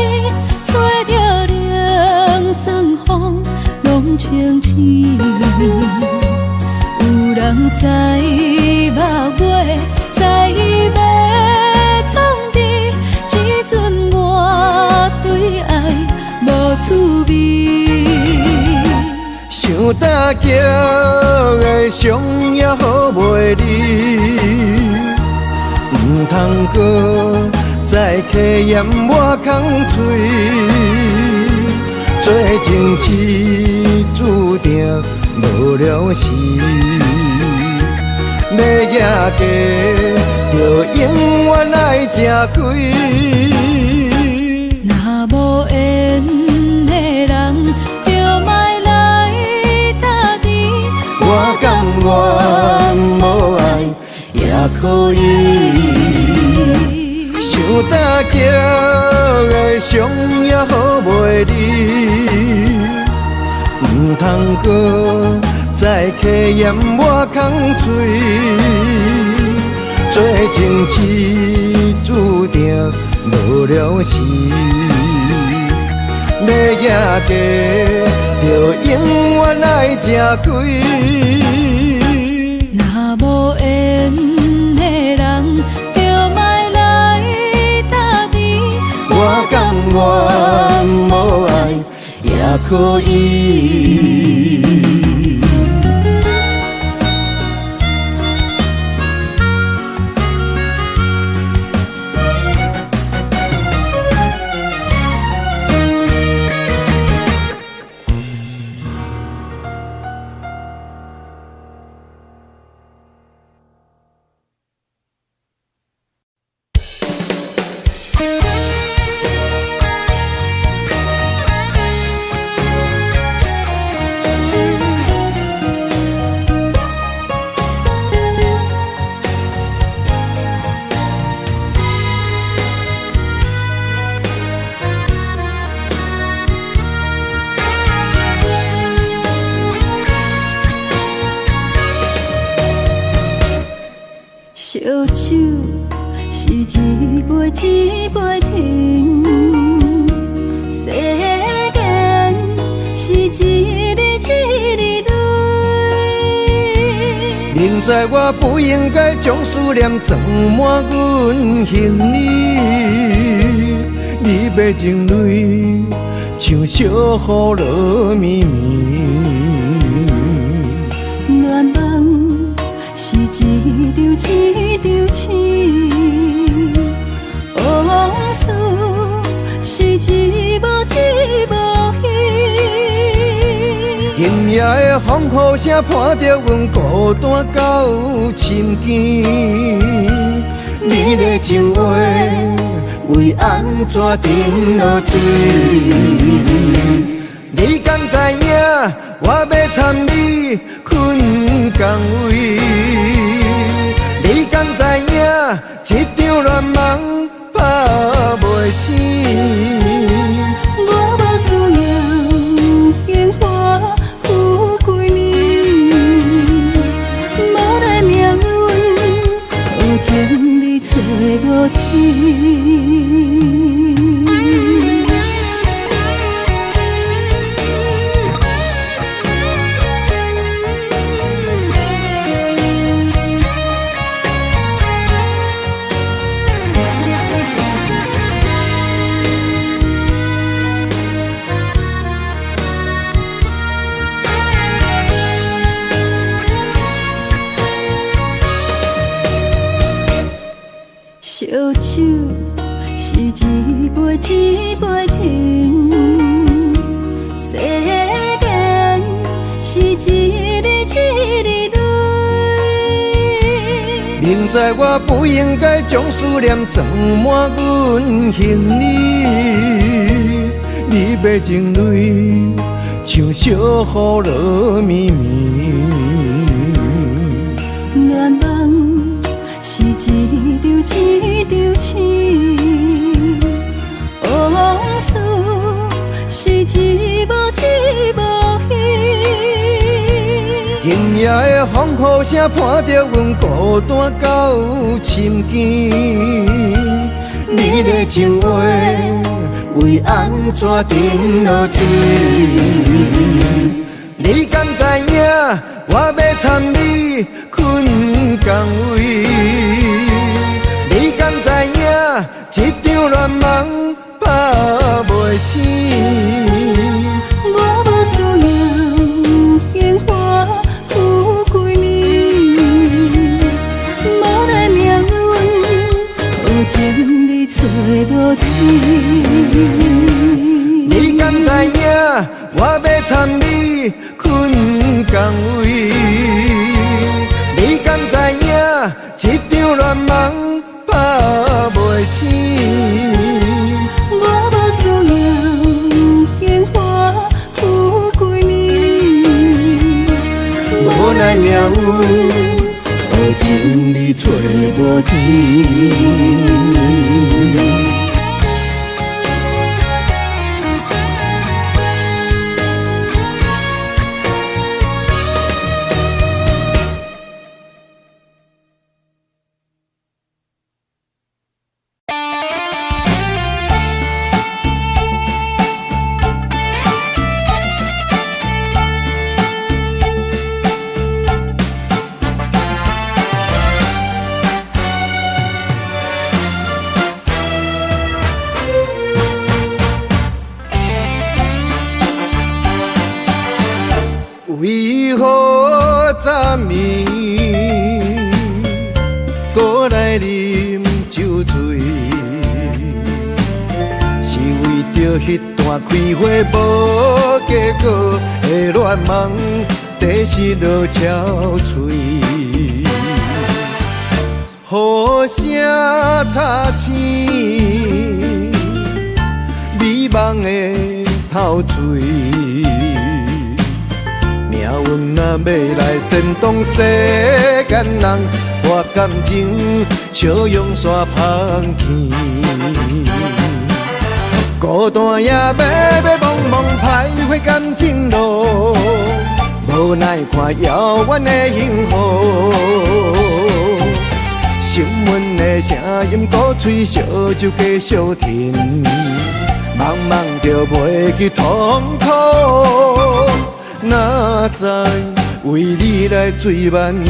找着凉爽风拢清醒。有人使目尾，在伊要创治，只准我对爱无滋味。想大桥的伤也好袂离，唔通搁再客嫌我空嘴，做情痴注定无了时，要野家就永远爱吃亏。若无缘的人，就莫来打滴。我甘愿无爱也可以。想大桥的伤也好袂离，唔通搁再客嫌我空嘴，做情痴注定无了时，要野家就永远爱吃亏。若无缘的人，就莫来打滴。我甘愿无爱也可以。烧酒是一杯一杯停，世间是一日一日累。明知我不应该将思念装满阮行李，你要情泪像小雨落绵绵。愿望是一场一场醒，往事是一幕一幕戏。今夜的风雨声伴着阮孤单到深更，你的情话为安怎沉落水？你敢知影我要参你困共位？你敢知影这场恋梦拍袂醒？我无需要烟花富贵面，无奈命运好情你找无天。烧酒是一杯一杯停，世间是一日一日累。明知我不应该将思念装满阮行李，你要情泪像小雨落绵绵。愿望是一场一场醒，往事是一幕一幕戏。今夜的风雨声伴着阮孤单到深更。你的情话为安怎沉落水？你敢知影我要参你困共位？你敢知影一场恋梦拍袂醒？我无需要鲜花富贵面，无奈命运好情你找无天。你敢知影我要参你困共位？你敢知影一场恋梦拍袂醒？我无需要鲜花富贵面，无奈命运好情你找无天。为何昨暝搁来啉酒醉？是为着迄段开花无结果的恋梦，地失落憔悴。雨声擦青，美梦的透嘴。命运若要来煽动世间人，我感情笑用煞芳气。孤单夜迷迷茫茫徘徊感情路，无奈看遥远的幸福。心闷的声音鼓吹，烧酒继续甜，茫茫就袂去痛苦。哪知为你来醉万年？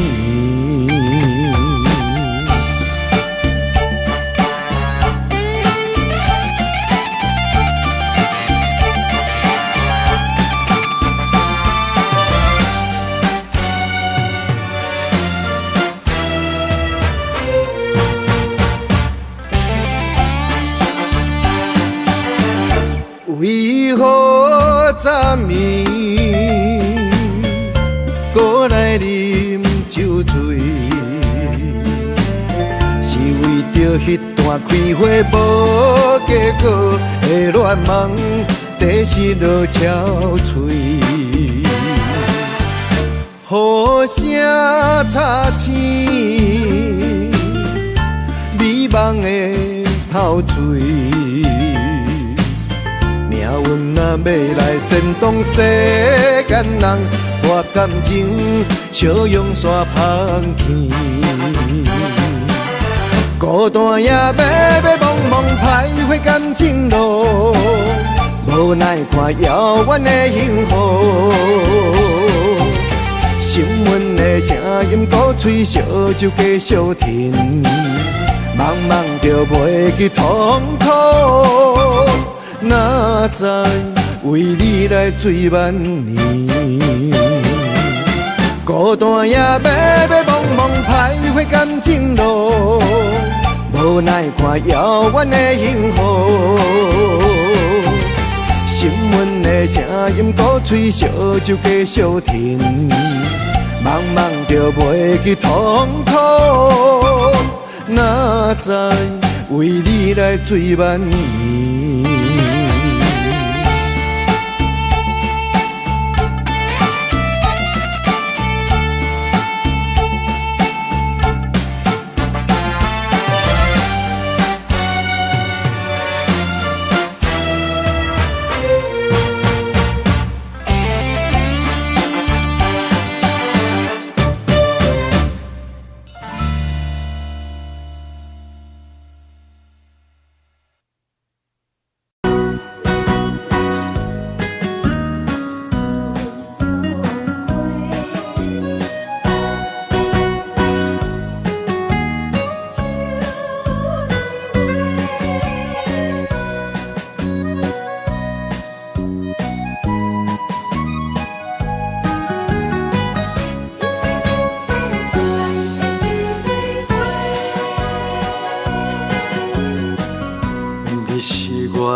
为何昨暝搁来啉酒醉？是为着迄段开花无结果的恋梦，地失落憔悴。雨声擦青，美梦的透嘴。命运若要来煽动世间人，我感情笑用煞芳气。孤单夜迷迷茫茫徘徊感情路，无奈看遥远的幸福。心闷的声音鼓吹，烧酒继续甜，茫茫就袂去痛苦。哪知为你来醉万年？孤单夜迷迷茫茫徘徊感情路，无奈看遥远的幸福。心闷的声音鼓吹，烧酒继续甜，茫茫就袂去痛苦。哪知为你来醉万年？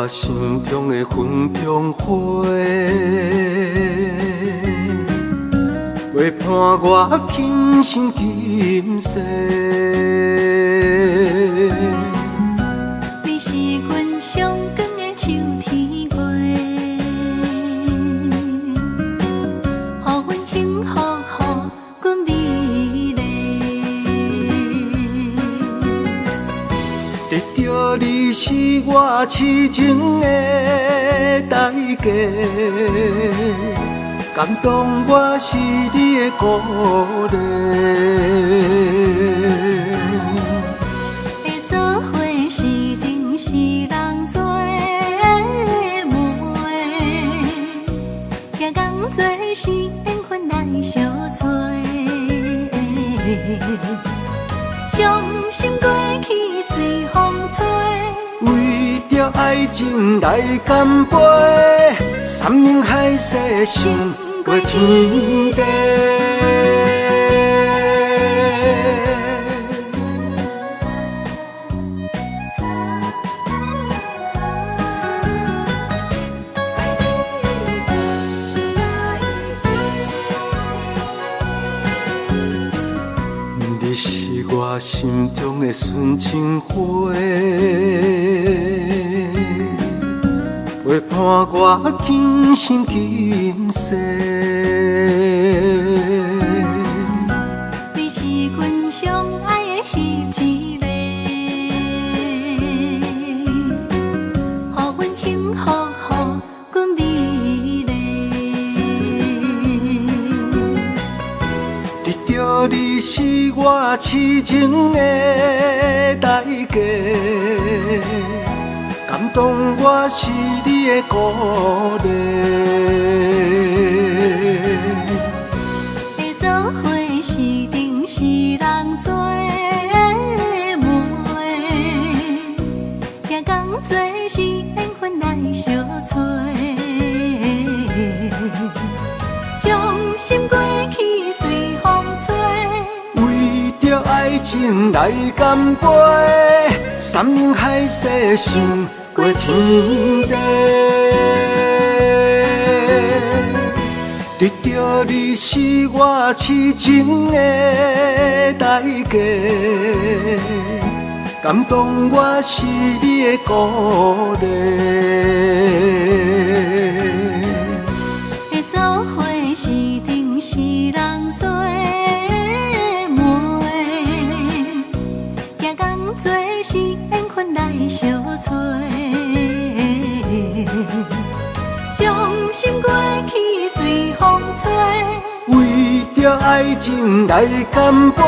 我心中的云中花，陪伴我今生今世。你是阮上光的秋天月，予阮幸福，予阮美丽。得到你是我痴情的代价，感动我是你的鼓励。会做伙是定是人做媒，行工做是缘分来相找。伤心过去随风吹。为着爱情来干杯，山盟海誓想过天地。你是我心中的纯情花，陪伴我今生今世。你是阮上爱的彼一个，予阮幸福，予阮美丽。得到你是我痴情的代价，感动我是你的鼓励。会做伙是定是人做媒，行工做是缘分来相找。伤心过去随风吹。为着爱情来干杯，山盟海誓想过天地。得到你是我痴情的代价，感动我是你的鼓励。会做伙是定是人做媒，行工做是缘分来相找。伤心过去随风吹。为着爱情来干杯，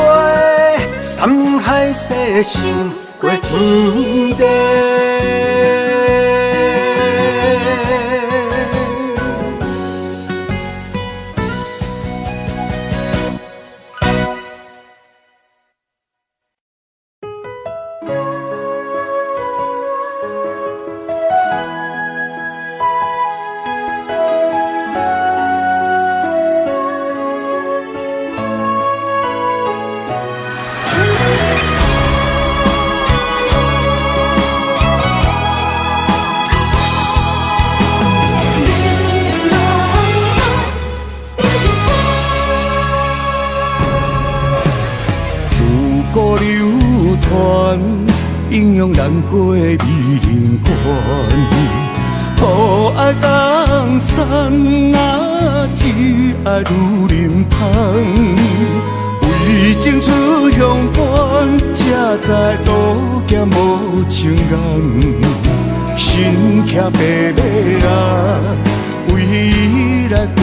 山盟海誓想过天地。影响难过的美人关，无爱江山啊，只爱女人芳。为情出乡关，才知路行无情眼，身骑白马啊，为伊来过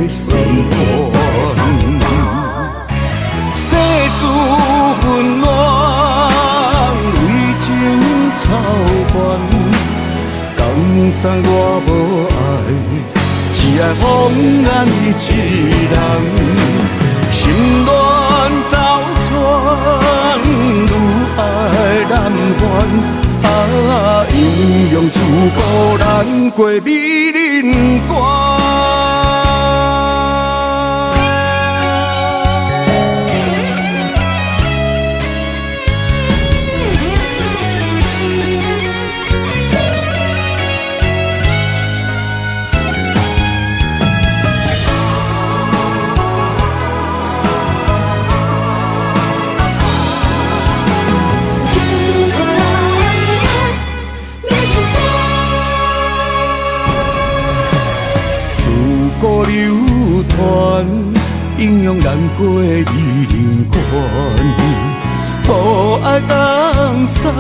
酸寒。世事纷乱，为情操烦，江山我无爱，只爱风眼一人。心乱走窜，愈爱难还。啊，鸳鸯自古难过美人关。影响咱过美人关。无爱江山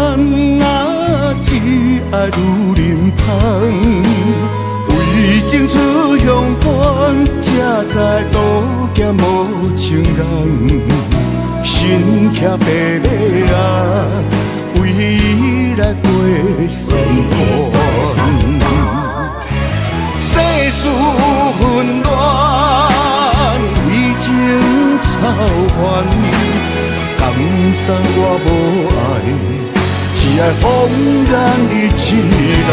啊，只爱女人芳。为情出乡关，才知渡劫无情人。身骑白马啊，为伊来过三关。世事纷乱，为情操烦。江山我无爱，只爱风眼你一人。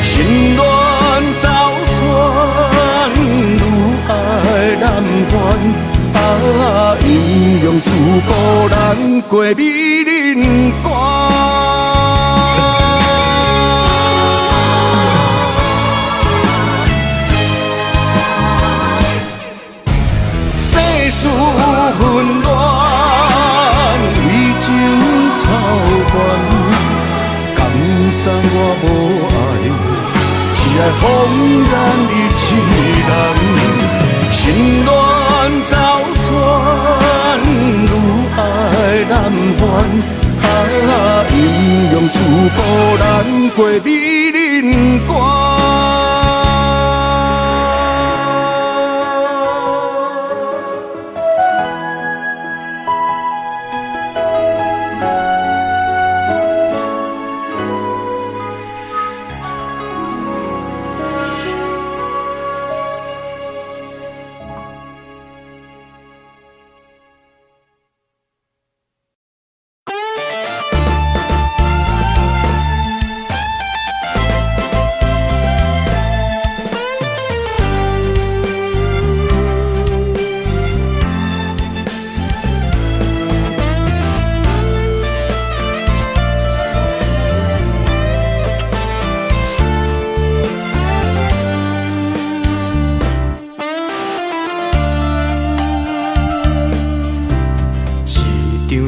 心乱走窜，愈爱难还。啊，阴阳师孤咱过美人关。世事纷乱，为情操烦。江山我无爱，只爱风眼你一人。心乱走窜，愈爱难还。啊，阴阳师孤咱过美人关。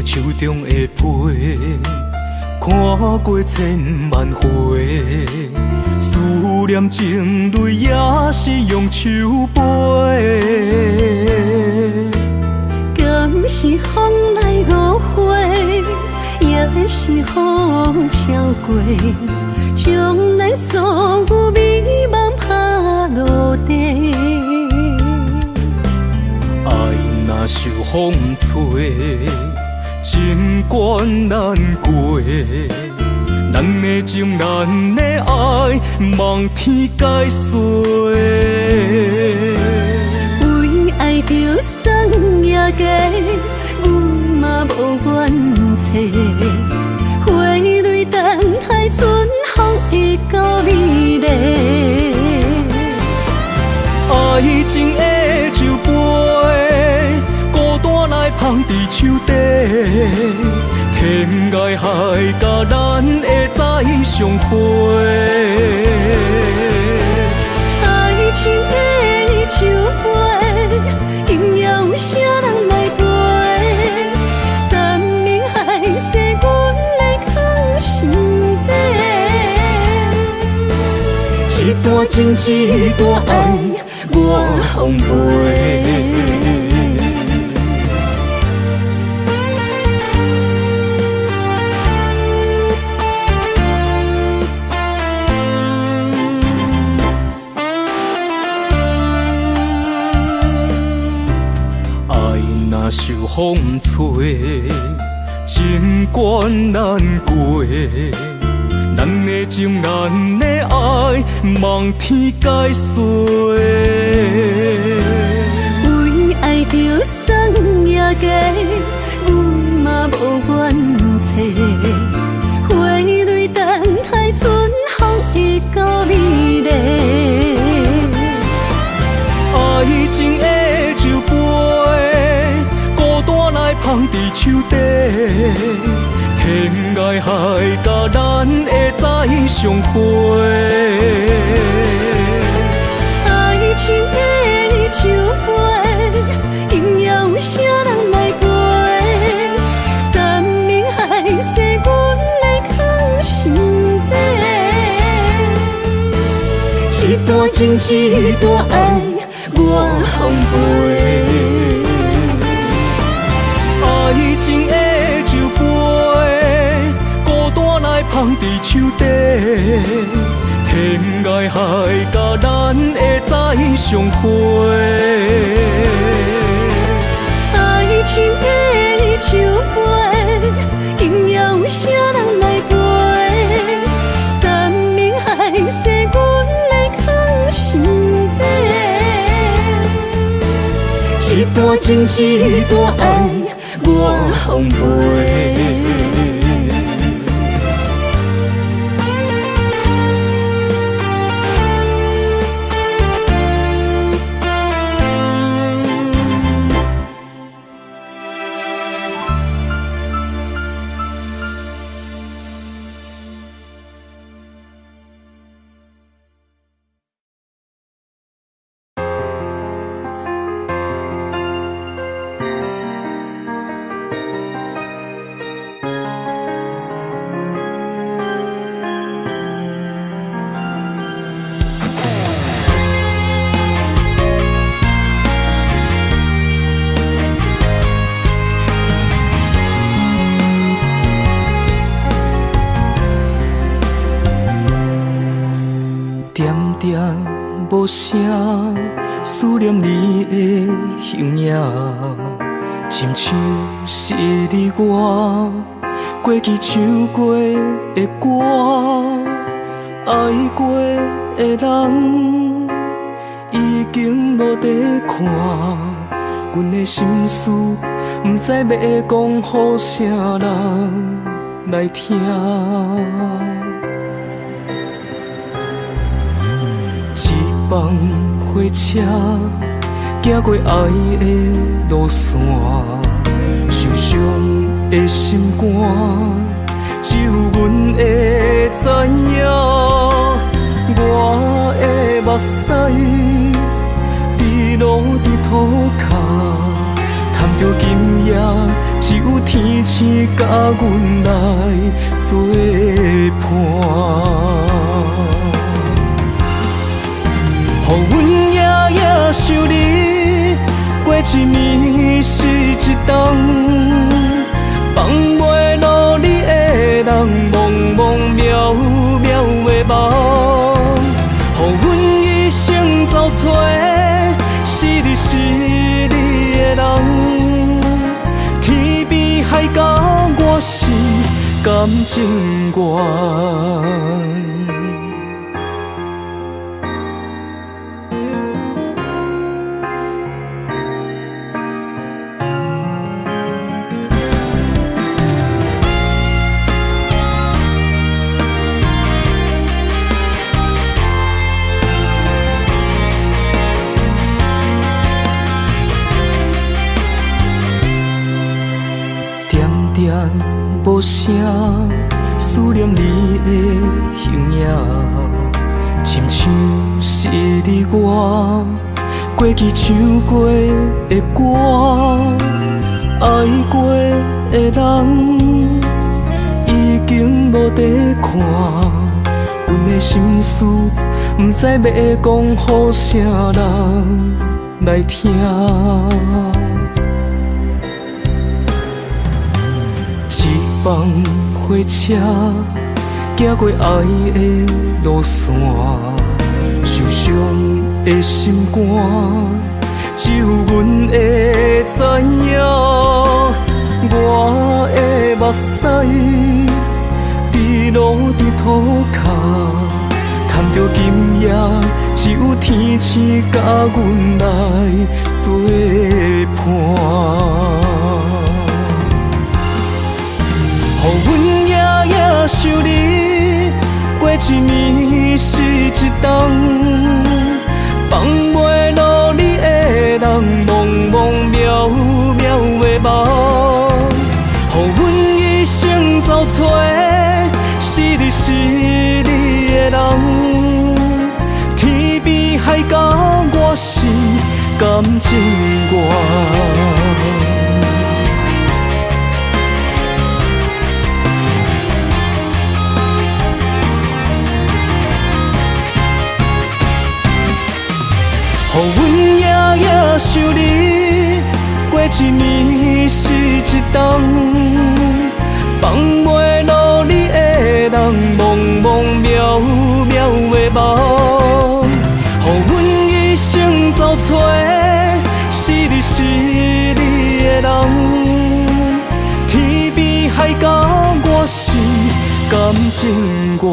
手中的杯，看过千万回，思念情泪也是用手背。敢是风来误会，也是风超过，将咱所有美梦拍落地。爱若受风吹，情关难过，咱的情，咱的爱，望天解释。为爱着送夜家，阮嘛无怨切。花蕊等待春风会到美丽。爱情的酒杯，孤单来放伫手底。天涯海角，咱会再相会。爱情的酒杯，应有啥人来陪？山明海誓，阮来藏心底。一段情，一段爱，我奉陪。受风吹，情关难过，咱的情，咱的爱，望天解释。为爱着送夜家，阮嘛无怨切。花蕊等待春风会到美丽。爱情的酒杯，孤单来放伫手底。天涯海角，咱会再相会。爱情的酒杯，应有啥人来陪？山明海誓，阮来藏心底。一段情，一段爱，我奉陪。爱情的酒杯，孤单来放伫手底，天涯海角咱会再相会。爱情的酒杯，今夜有啥人来陪？山盟海誓，阮来藏心底。一段情，一段爱，我奉陪。无声，思念你的形影，亲像是你我过去唱过的歌，爱过的人已经无得看，阮的心事不知要讲予啥人来听。放火车，行过爱的路线，受伤的心肝，只有阮会知影。我的目屎滴落伫土骹，叹着今夜只有天星甲阮来作伴。予阮夜夜想你，过一暝是一冬，放袂落你的人，茫茫渺渺的梦。予阮一生走找，是你的人，天边海角我是感情愿。无声，思念你的形影，亲像是你我过去唱过的歌，爱过的人已经无得看，阮的心事不知要讲予啥人来听。放火车，行过爱的路线，受伤的心肝，只有阮会知影。我的目屎滴落伫土骹，叹着今夜只有天星甲阮来作伴。予阮夜夜想你，过一暝是一冬，放袂落你的人，茫茫渺渺的梦。予阮一生走找，是你的人，天边海角我是感情愿。予阮夜想你，过一暝是一冬，放袂落你的人，茫茫渺渺的梦，予阮一生走找，是你是你的人。天边海角，我是感情愿。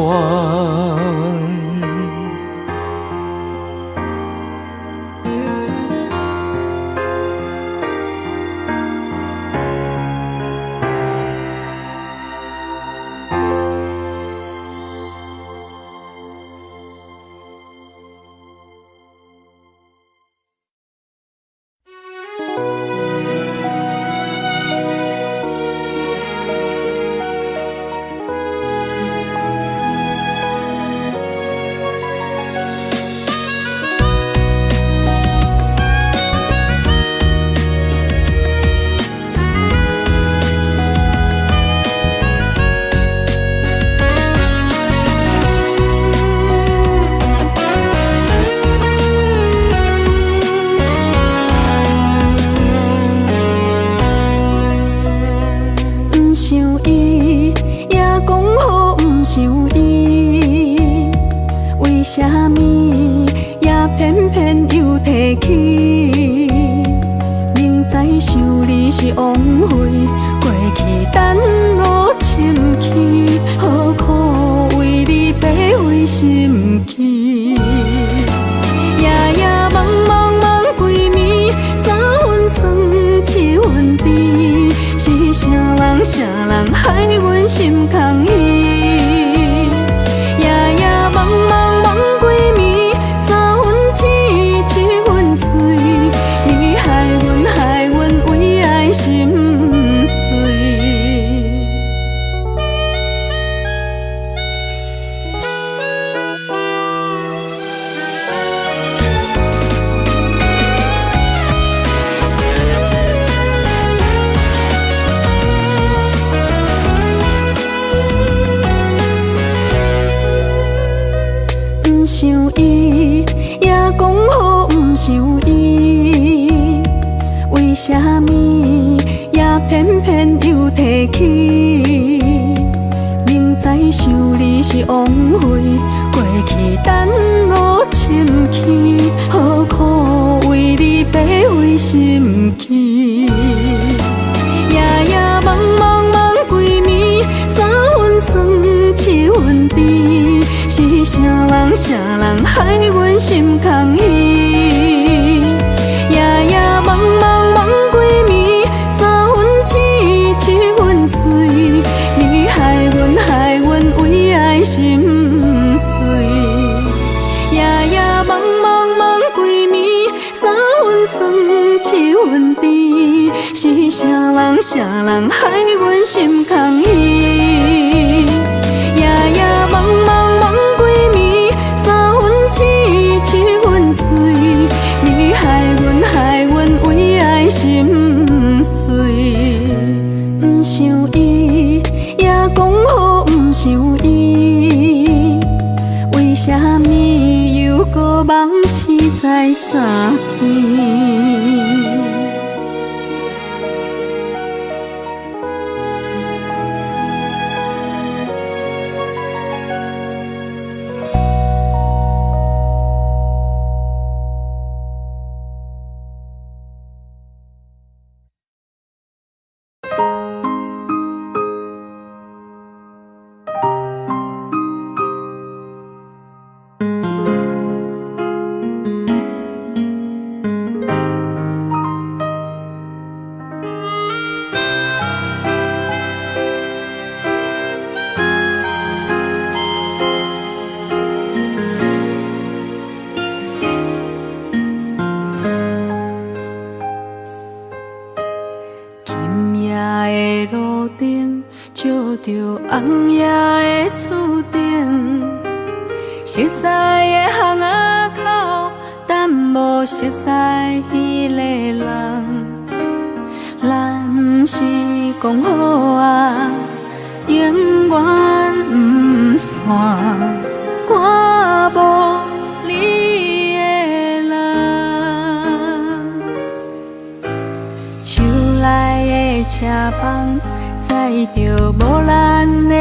车房，载着无咱的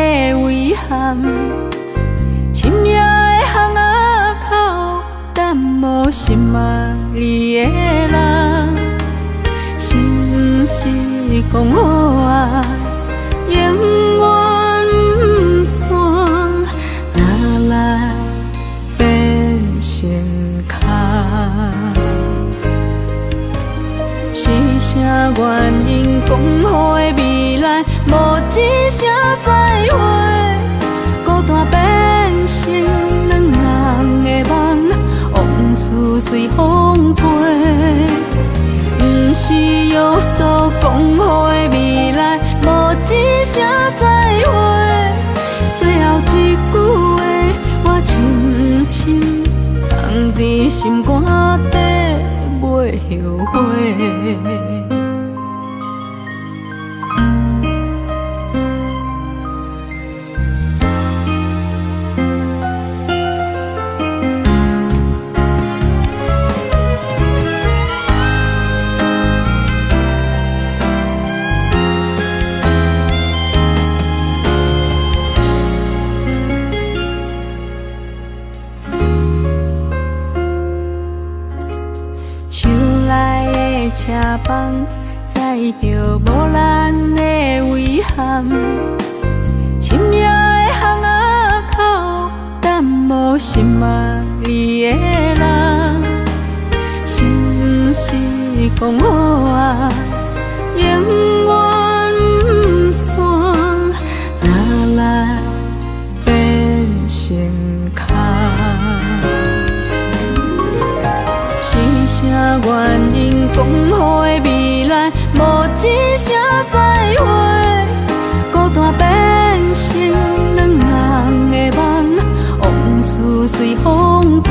遗憾。深夜的巷仔口，等无心爱你的人，是毋是讲好啊？永远不散，哪来变成空？是啥原因讲好的未来，无一声再会，孤单变成两人的梦，往事随风飞。不是约束讲好的未来，无一声再会，最后一句话我深深藏伫心肝底，袂后悔。车房载着无咱的遗憾，深夜的巷仔口，等无心爱你的人，是毋是讲好啊？永远不散，哪来变成空？是啥原因讲好的未来，无一声再会，孤单变成两人的梦，往事随风飞。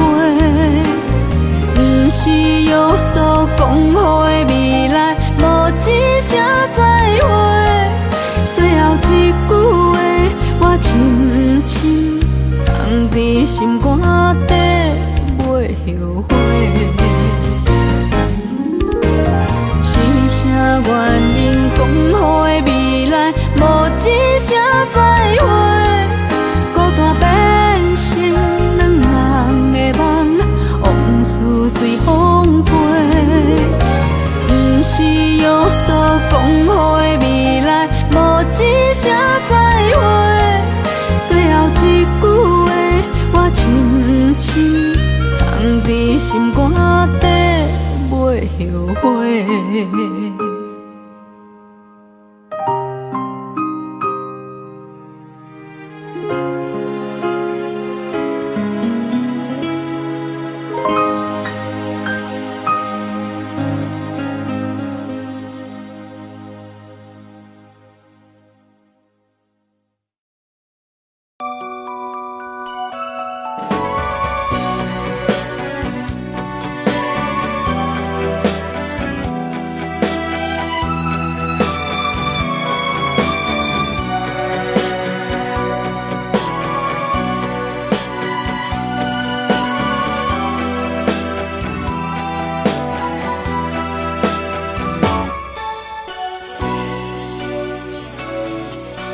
不是约束讲好的未来，无一声再会，最后一句话我深深藏伫心肝底，袂后悔。啥原因讲好的未来，无一声再会，孤单变成两人的梦，往事随风飞。不是约束讲好的未来，无一声再会，最后一句话我深深藏伫心肝底，袂后悔。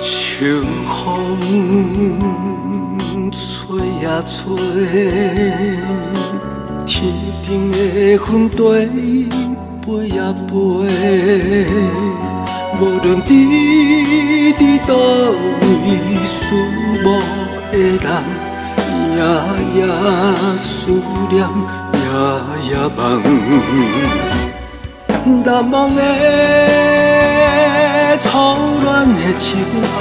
秋风吹呀吹，天顶的云堆飞呀飞，无论你伫倒位，思慕的人夜夜思念，夜夜梦，难忘的。初恋的情爱，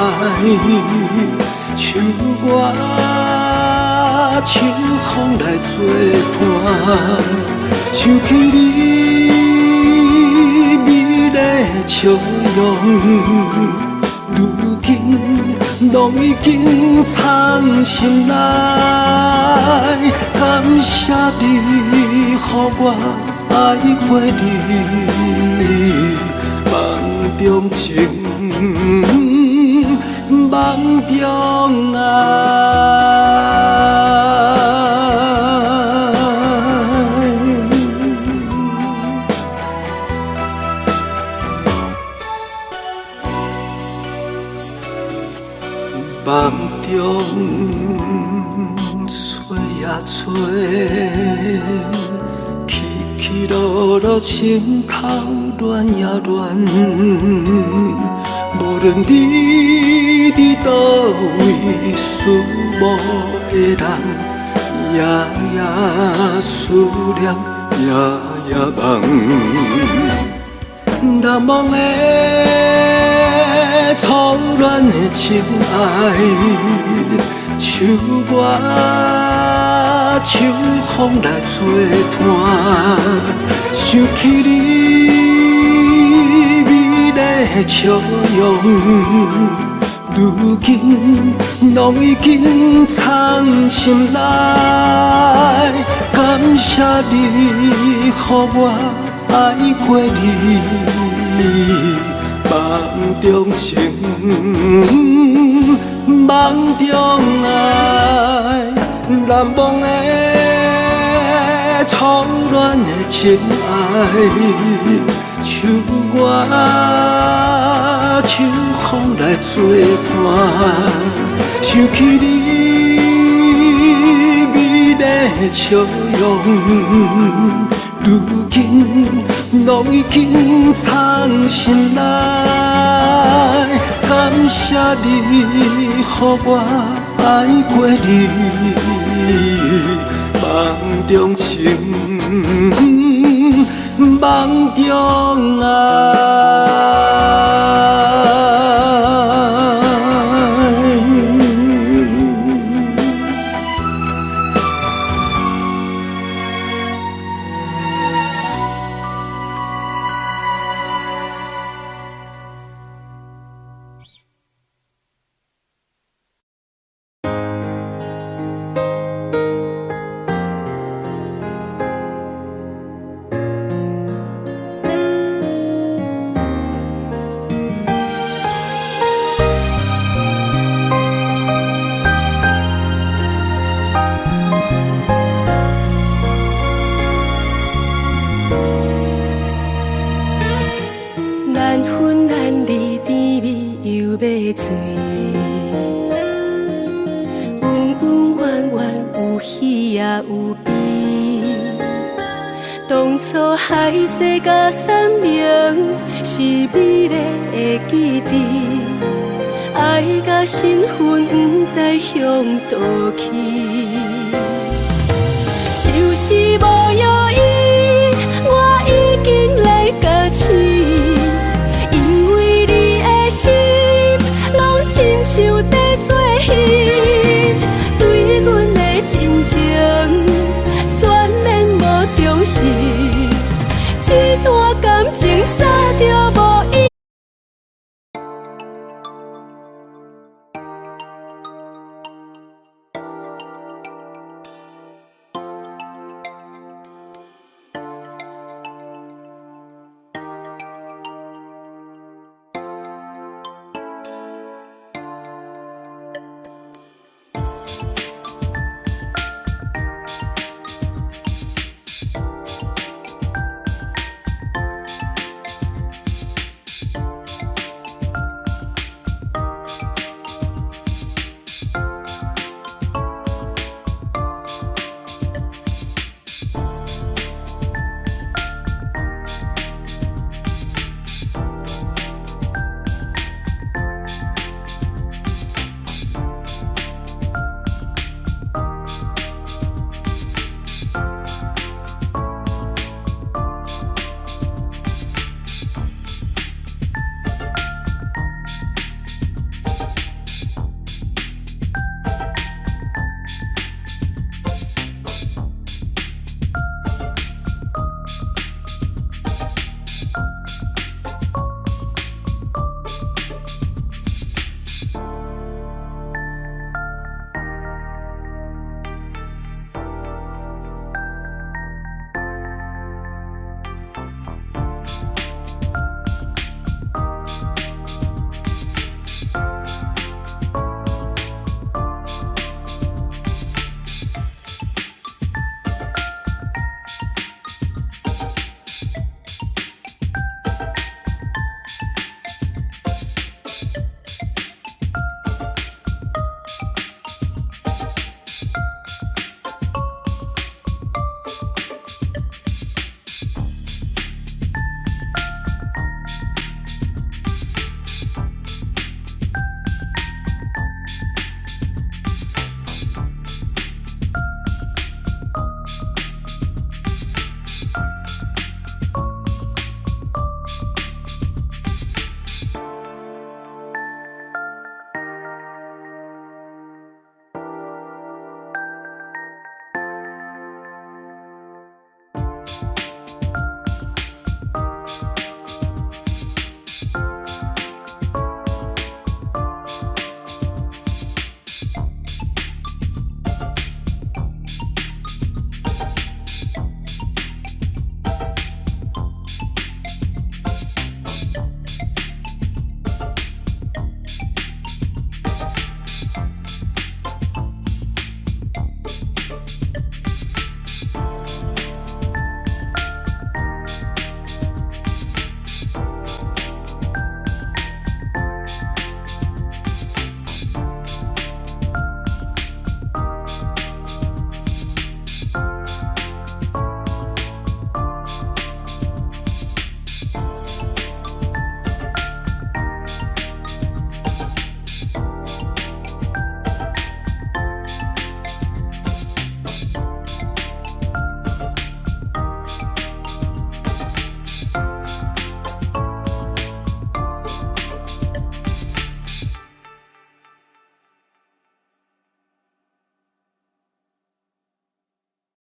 像我秋风来作伴，想起你美丽的笑容，如今拢已经藏心内。感谢你，予我爱过你。梦中情，梦中爱。梦中找呀找，起起落落心头乱呀乱。无论你伫倒位，思慕的人，夜夜思念，夜夜梦。难忘的初恋的情爱，像我秋风来作伴，想起你美丽的笑容，如今拢已经藏心内。感谢你，予我爱过你，梦中情，梦中爱，难忘的初恋的情爱，像我秋风来作伴，想起你美丽的笑容。如今拢已经藏心内，感谢你，予我爱过你，梦中情，梦中爱。海誓甲山盟是美丽的记忆，爱甲身份不知向倒去，就是无药医，我已经来甲醒，因为你的心拢亲像在做戏。